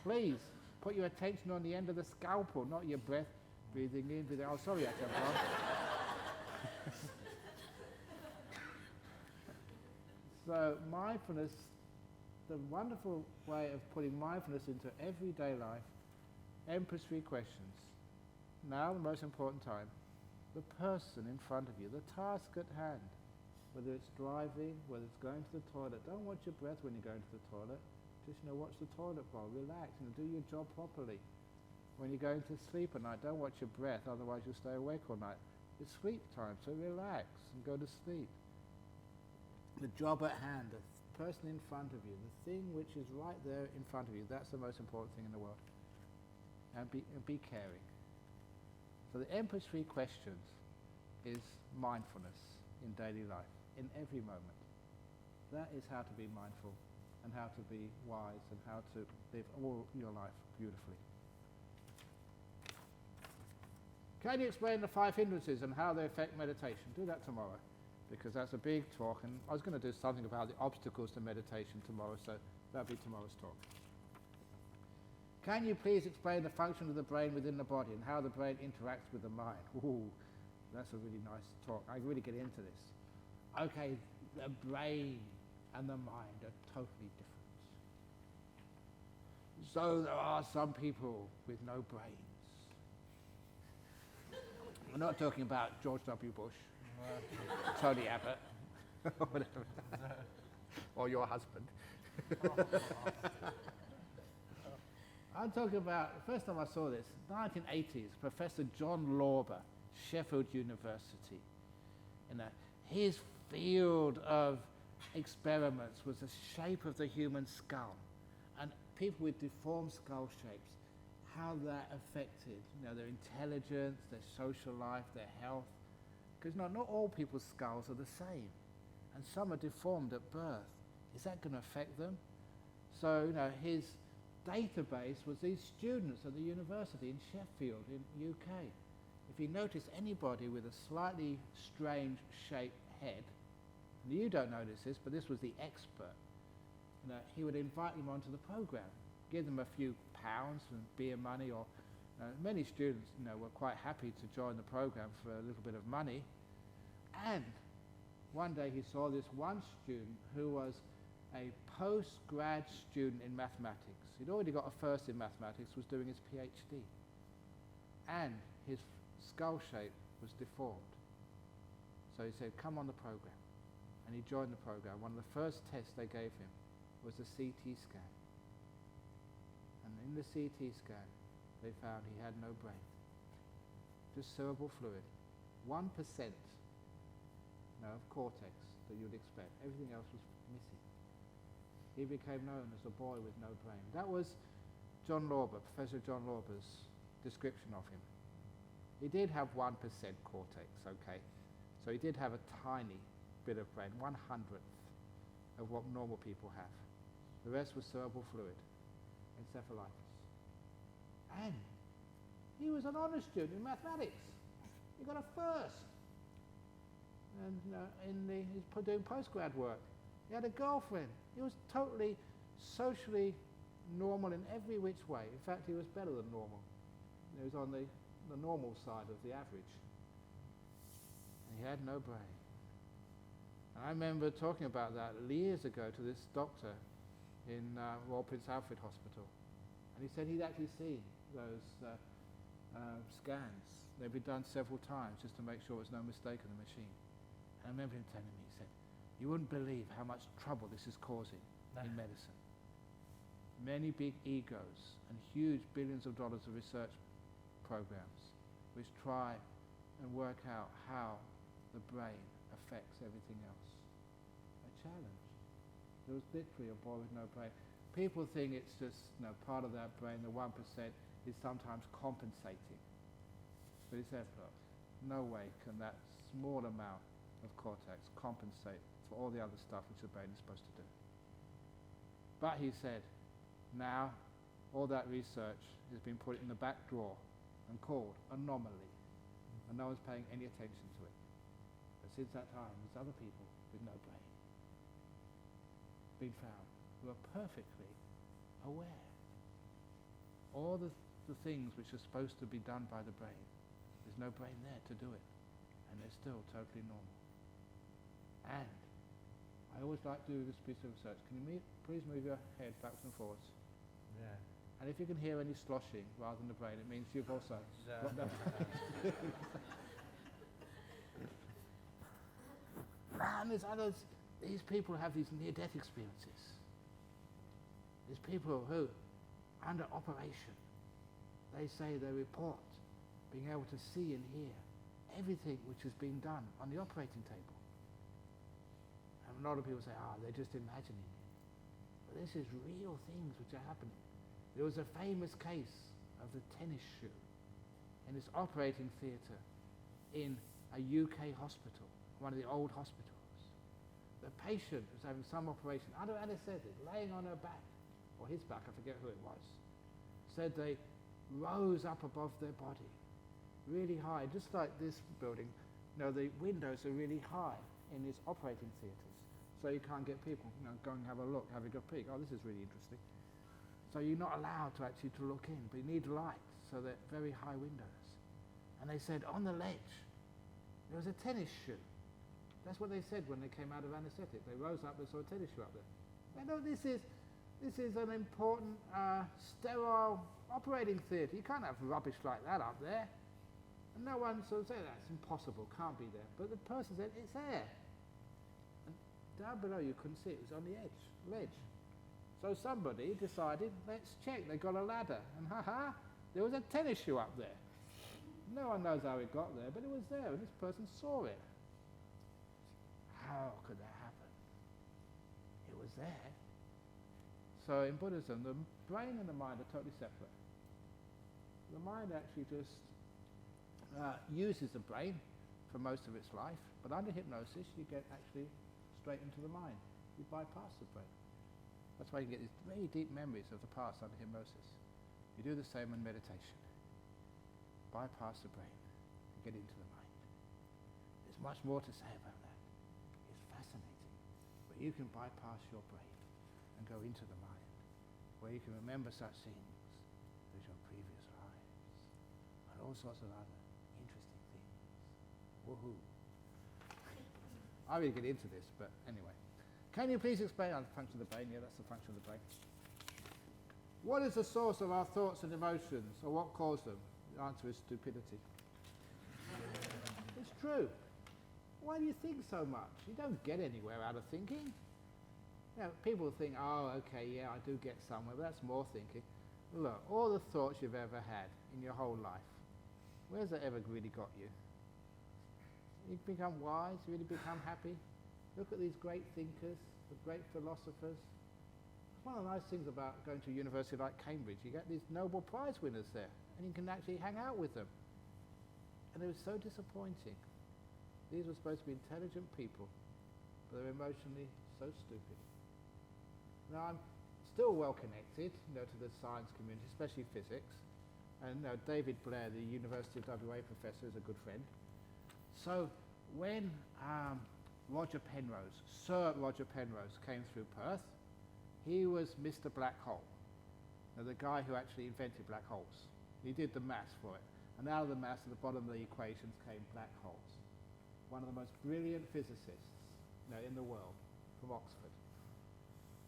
please put your attention on the end of the scalpel, not your breath. Breathing in, breathing out. Oh, sorry, Ajahn Brahm. So mindfulness, the wonderful way of putting mindfulness into everyday life. Empress 3 questions. Now the most important time. The person in front of you, the task at hand. Whether it's driving, whether it's going to the toilet. Don't watch your breath when you're going to the toilet. Just watch the toilet bowl. Relax and do your job properly. When you're going to sleep at night, don't watch your breath, otherwise you'll stay awake all night. It's sleep time, so relax and go to sleep. The job at hand, the person in front of you, the thing which is right there in front of you, that's the most important thing in the world. And be caring. So the Emperor's 3 questions is mindfulness in daily life, in every moment. That is how to be mindful and how to be wise and how to live all your life beautifully. Can you explain the 5 hindrances and how they affect meditation? Do that tomorrow, because that's a big talk, and I was going to do something about the obstacles to meditation tomorrow, so that'll be tomorrow's talk. Can you please explain the function of the brain within the body and how the brain interacts with the mind? Ooh, that's a really nice talk. I really get into this. Okay, the brain and the mind are totally different. So there are some people with no brains. We're not talking about George W. Bush, Tony Abbott, or whatever, or your husband. I'm talking about, the first time I saw this, 1980s, Professor John Lorber, Sheffield University. His field of experiments was the shape of the human skull, and people with deformed skull shapes, how that affected their intelligence, their social life, their health. Because not all people's skulls are the same, and some are deformed at birth. Is that going to affect them? So his database was these students at the university in Sheffield in UK. If he noticed anybody with a slightly strange shaped head, and you don't notice this, but this was the expert, he would invite them onto the program, give them a few pounds and beer money, or many students were quite happy to join the program for a little bit of money. And one day he saw this one student who was a post-grad student in mathematics. He'd already got a first in mathematics, was doing his PhD. And his skull shape was deformed. So he said, come on the program. And he joined the program. One of the first tests they gave him was a CT scan. And in the CT scan, they found he had no brain, just cerebral fluid. 1% of cortex that you'd expect. Everything else was missing. He became known as the boy with no brain. That was John Lorber, Professor John Lorber's description of him. He did have 1% cortex, okay. So he did have a tiny bit of brain, 1/100th of what normal people have. The rest was cerebral fluid, encephalitis. And he was an honor student in mathematics. He got a first. And he's doing postgrad work. He had a girlfriend. He was totally socially normal in every which way. In fact, he was better than normal. He was on the normal side of the average. And he had no brain. And I remember talking about that years ago to this doctor in Royal Prince Alfred Hospital. And he said he'd actually seen those scans. They'd been done several times just to make sure there was no mistake in the machine. And I remember him telling me, he said, you wouldn't believe how much trouble this is causing in medicine. Many big egos and huge billions of dollars of research programs which try and work out how the brain affects everything else. A challenge. There was literally a boy with no brain. People think it's just part of that brain, the 1% is sometimes compensating. But he said, look, no way can that small amount of cortex compensate for all the other stuff which the brain is supposed to do. But he said, now all that research has been put in the back drawer and called anomaly, and no one's paying any attention to it. But since that time, there's other people with no brain been found who are perfectly aware. All the things which are supposed to be done by the brain, there's no brain there to do it, and they're still totally normal. And I always like to do this piece of research. Can you please move your head backwards and forwards? Yeah. And if you can hear any sloshing rather than the brain, it means you've also got no. And there's others, these people have these near-death experiences. There's people who, under operation, they say they report being able to see and hear everything which has been done on the operating table. And a lot of people say, they're just imagining it. But this is real things which are happening. There was a famous case of the tennis shoe in this operating theatre in a UK hospital, one of the old hospitals. The patient was having some operation under anaesthetic, laying on her back, or his back, I forget who it was, said they rose up above their body, really high, just like this building. The windows are really high in these operating theatres, so you can't get people, go and have a look, have a good peek. Oh, this is really interesting. So you're not allowed to actually to look in, but you need light, so they're very high windows. And they said on the ledge, there was a tennis shoe. That's what they said when they came out of anaesthetic. They rose up, they saw a tennis shoe up there. This is an important sterile operating theatre. You can't have rubbish like that up there. And no one sort of said, that's impossible, can't be there. But the person said, it's there. And down below you couldn't see it, was on the ledge. So somebody decided, let's check. They got a ladder, and there was a tennis shoe up there. No one knows how it got there, but it was there, and this person saw it. How could that happen? It was there. So in Buddhism, the brain and the mind are totally separate. The mind actually just uses the brain for most of its life, but under hypnosis you get actually straight into the mind. You bypass the brain. That's why you get these very deep memories of the past under hypnosis. You do the same in meditation. Bypass the brain and get into the mind. There's much more to say about that. It's fascinating. But you can bypass your brain and go into the mind, where you can remember such things as your previous lives and all sorts of other interesting things. Woohoo. I really get into this, but anyway. Can you please explain the function of the brain? Yeah, that's the function of the brain. What is the source of our thoughts and emotions, or what caused them? The answer is stupidity. It's true. Why do you think so much? You don't get anywhere out of thinking. People think, okay, yeah, I do get somewhere, but that's more thinking. Look, all the thoughts you've ever had in your whole life, where's that ever really got you? You become wise, you really become happy. Look at these great thinkers, the great philosophers. One of the nice things about going to a university like Cambridge, you get these Nobel Prize winners there, and you can actually hang out with them. And it was so disappointing. These were supposed to be intelligent people, but they're emotionally so stupid. Now I'm still well connected, to the science community, especially physics. And David Blair, the University of WA professor, is a good friend. So when Sir Roger Penrose came through Perth, he was Mr. Black Hole, the guy who actually invented black holes. He did the maths for it. And out of the maths, at the bottom of the equations came black holes. One of the most brilliant physicists in the world, from Oxford.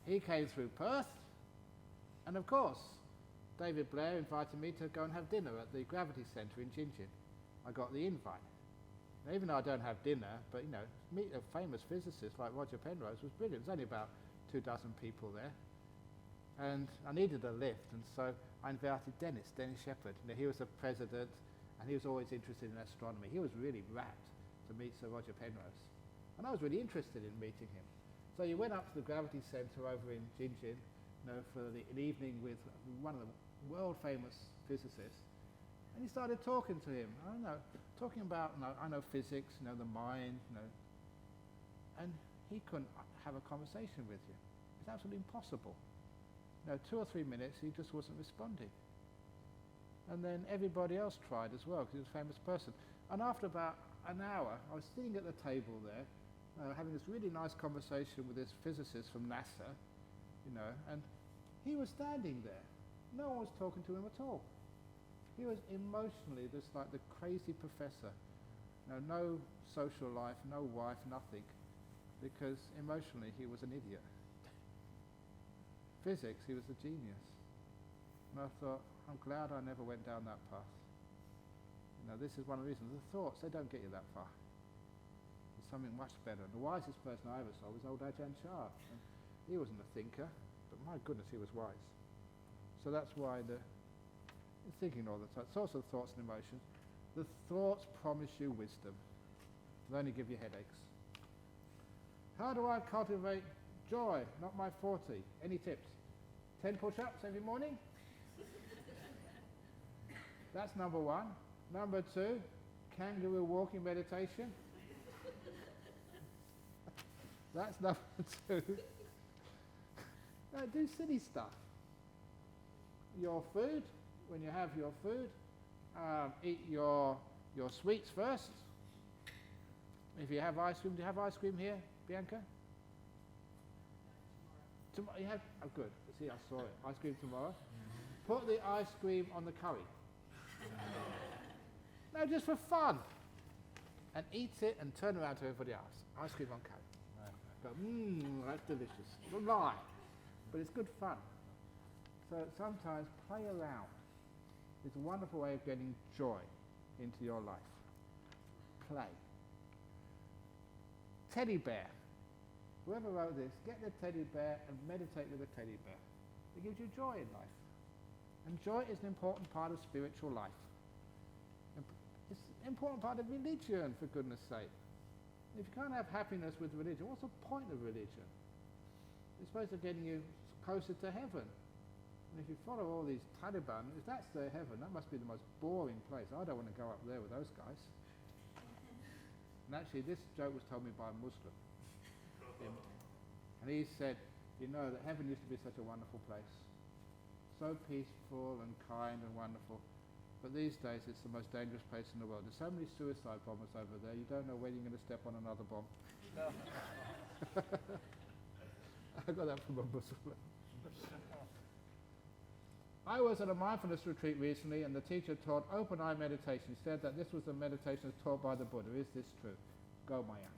He came through Perth, and of course, David Blair invited me to go and have dinner at the Gravity Centre in Gingin. I got the invite. Now, even though I don't have dinner, but meet a famous physicist like Roger Penrose was brilliant. There's only about 24 people there. And I needed a lift, and so I invited Dennis Shepherd. He was the president, and he was always interested in astronomy. He was really rapt to meet Sir Roger Penrose. And I was really interested in meeting him. So you went up to the Gravity Centre over in Gingin, for an evening with one of the world-famous physicists, and he started talking to him. Talking about, I know physics, the mind, and he couldn't have a conversation with you. It's absolutely impossible. 2 or 3 minutes, he just wasn't responding. And then everybody else tried as well, because he was a famous person. And after about an hour, I was sitting at the table there, having this really nice conversation with this physicist from NASA, and he was standing there. No one was talking to him at all. He was emotionally just like the crazy professor. No social life, no wife, nothing, because emotionally he was an idiot. Physics, he was a genius. And I thought, I'm glad I never went down that path. This is one of the reasons. The thoughts, they don't get you that far. There's something much better. And the wisest person I ever saw was old Ajahn Brahm. He wasn't a thinker, but my goodness, he was wise. So that's why it's thinking all the time. It's also thoughts and emotions. The thoughts promise you wisdom. They'll only give you headaches. How do I cultivate joy? Not my forte. Any tips? 10 push-ups every morning? That's number 1. Number 2, kangaroo walking meditation. That's number 2. No, do silly stuff. Your food, when you have your food, eat your sweets first. If you have ice cream, do you have ice cream here, Bianca? Tomorrow, you have, oh good, see I saw it, ice cream tomorrow. Put the ice cream on the curry. No, just for fun. And eat it and turn around to everybody else. Ice cream on curry. Go, that's delicious. Don't lie. But it's good fun. So sometimes play around. It's a wonderful way of getting joy into your life. Play. Teddy bear. Whoever wrote this, get the teddy bear and meditate with the teddy bear. It gives you joy in life. And joy is an important part of spiritual life. It's an important part of religion, for goodness sake. If you can't have happiness with religion, what's the point of religion? It's supposed to get you closer to heaven. And if you follow all these Taliban, if that's their heaven, that must be the most boring place. I don't want to go up there with those guys. And actually, this joke was told me by a Muslim. And he said, that heaven used to be such a wonderful place. So peaceful and kind and wonderful. But these days, it's the most dangerous place in the world. There's so many suicide bombers over there, you don't know when you're going to step on another bomb. I got that from a Muslim. I was at a mindfulness retreat recently, and the teacher taught open-eye meditation. He said that this was the meditation taught by the Buddha. Is this true? Go, Maya.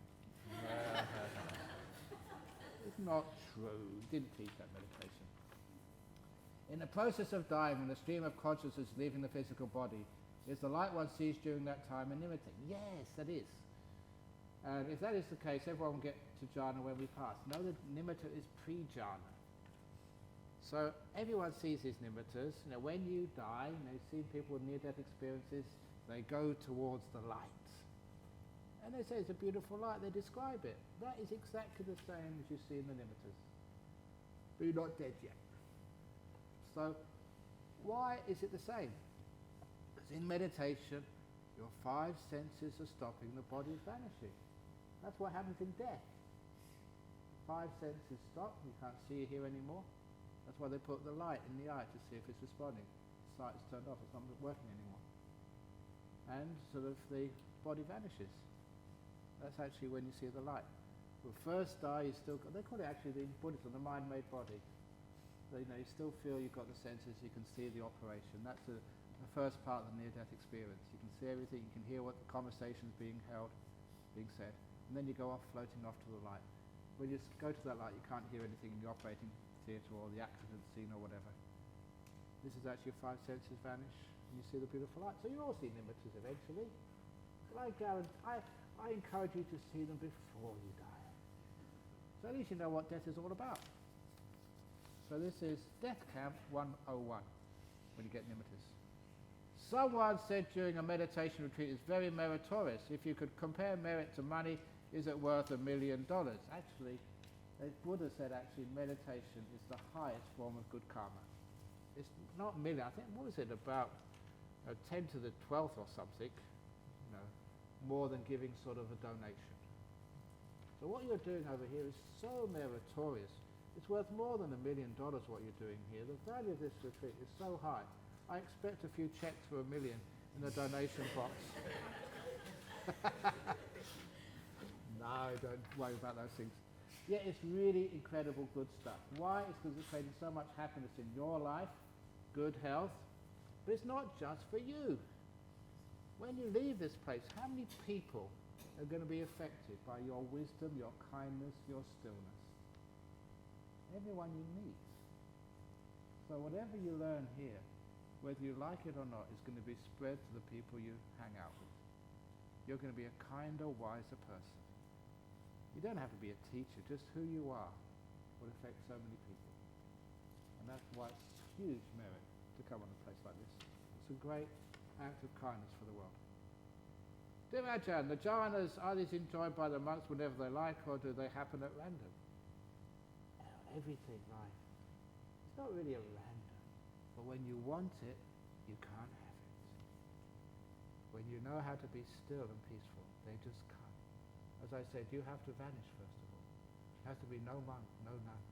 It's not true. He didn't teach that meditation. In the process of dying, when the stream of consciousness is leaving the physical body, is the light one sees during that time an nimitta? Yes, that is. And if that is the case, everyone will get to jhana when we pass. No, the nimitta is pre-jhana. So everyone sees these nimittas. When you die, see people with near-death experiences, they go towards the light. And they say it's a beautiful light, they describe it. That is exactly the same as you see in the limiters. But you're not dead yet. So, why is it the same? Because in meditation, your 5 senses are stopping, the body is vanishing. That's what happens in death. 5 senses stop, you can't see or hear anymore. That's why they put the light in the eye to see if it's responding. The sight is turned off, it's not working anymore. And sort of the body vanishes. That's actually when you see the light. Well, first eye, you still got, they call it actually in Buddhism, the mind-made body. So, you still feel you've got the senses, you can see the operation. That's the first part of the near-death experience. You can see everything, you can hear what the conversation's being held, being said, and then you go off floating off to the light. When you go to that light, you can't hear anything in the operating theatre or the accident scene or whatever. This is actually your 5 senses vanish, and you see the beautiful light. So you all see limiters eventually. But I encourage you to see them before you die. So at least you know what death is all about. So this is Death Camp 101, when you get limiters. Someone said during a meditation retreat, it's very meritorious. If you could compare merit to money, is it worth $1 million? Actually, as Buddha said, actually meditation is the highest form of good karma. It's not million, I think, what is it, about 10 to the 12th or something, more than giving sort of a donation. So what you're doing over here is so meritorious. It's worth more than $1 million what you're doing here. The value of this retreat is so high. I expect a few checks for $1 million in the donation box. No, don't worry about those things. Yeah, it's really incredible good stuff. Why? It's because it's creating so much happiness in your life, good health, but it's not just for you. When you leave this place, how many people are going to be affected by your wisdom, your kindness, your stillness? Everyone you meet. So whatever you learn here, whether you like it or not, is going to be spread to the people you hang out with. You're going to be a kinder, wiser person. You don't have to be a teacher, just who you are will affect so many people. And that's why it's huge merit to come on a place like this. It's a great act of kindness for the world. Dear Ajahn, the jhanas, are these enjoyed by the monks whenever they like, or do they happen at random? Everything, right? It's not really a random, but when you want it, you can't have it. When you know how to be still and peaceful, they just come. As I said, you have to vanish first of all. There has to be no monk, no nun.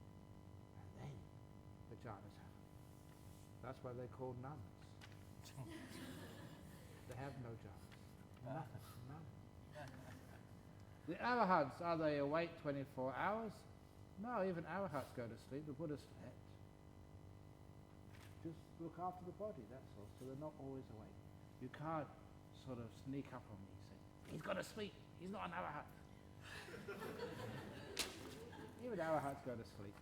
And then the jhanas happen. That's why they're called nuns. They have no jhanas. Nothing, none. The arahants, are they awake 24 hours? No, even arahants go to sleep. The Buddha slept. Just look after the body, that's all. So they're not always awake. You can't sort of sneak up on me and say, he's got to sleep. He's not an arahant. Even arahants go to sleep.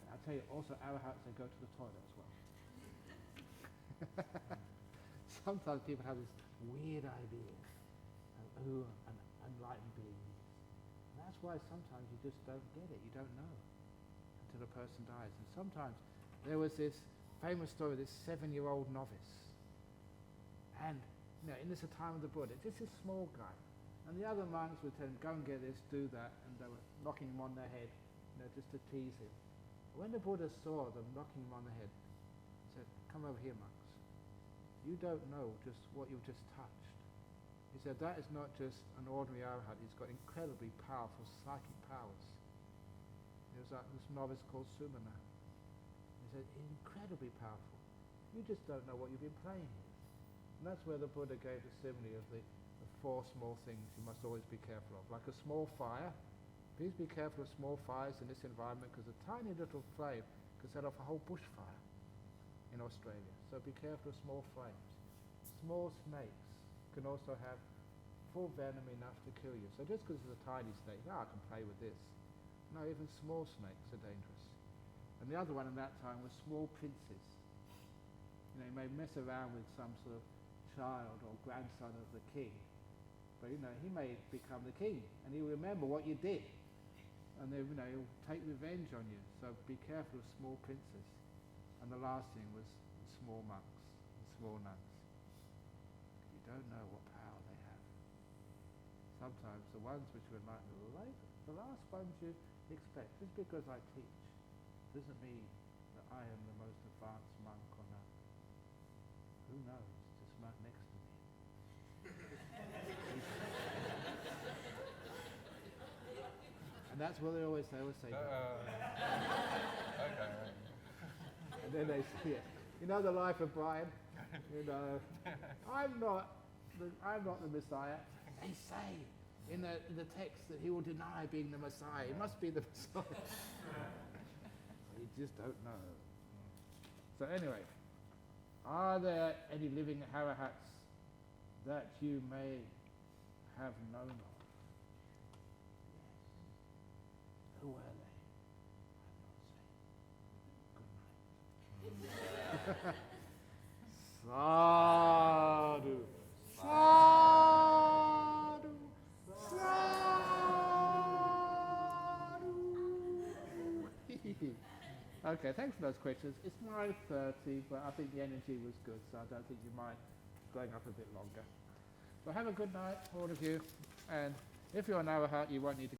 And I'll tell you, also arahants, they go to the toilet as well. Sometimes people have this weird idea of who an enlightened being is. And that's why sometimes you just don't get it. You don't know until a person dies. And sometimes there was this famous story of this 7-year-old novice. And in this time of the Buddha, just this small guy. And the other monks would tell him, go and get this, do that, and they were knocking him on the head, just to tease him. When the Buddha saw them knocking him on the head, he said, come over here, monks. You don't know just what you've just touched. He said, that is not just an ordinary arahant, he's got incredibly powerful psychic powers. It was like this novice called Sumana. He said, incredibly powerful. You just don't know what you've been playing with. And that's where the Buddha gave the simile of the 4 small things you must always be careful of. Like a small fire, please be careful of small fires in this environment because a tiny little flame can set off a whole bushfire in Australia. So be careful of small flames. Small snakes can also have full venom enough to kill you. So just because it's a tiny snake, I can play with this. No, even small snakes are dangerous. And the other one in that time was small princes. You may mess around with some sort of child or grandson of the king, but he may become the king and he'll remember what you did, and then he'll take revenge on you. So be careful of small princes. And the last thing was small monks and small nuns. You don't know what power they have. sometimes the ones which are enlightened a little later. The last ones you expect. Just because I teach doesn't mean that I am the most advanced monk on earth. Who knows? This monk next to me. And that's what they always say. Okay. And then they say, yeah, you know the life of Brian? You know, I'm not the Messiah. They say in the text that he will deny being the Messiah. He must be the Messiah. You just don't know. So anyway, are there any living Arahats that you may have known of? Yes. Who were they? I'm not saying. Good night. Sadhu. Sadhu. Sadhu. Okay, thanks for those questions. It's 9:30, but I think the energy was good, so I don't think you mind going up a bit longer. So have a good night, all of you, and if you're an Arahat, you won't need to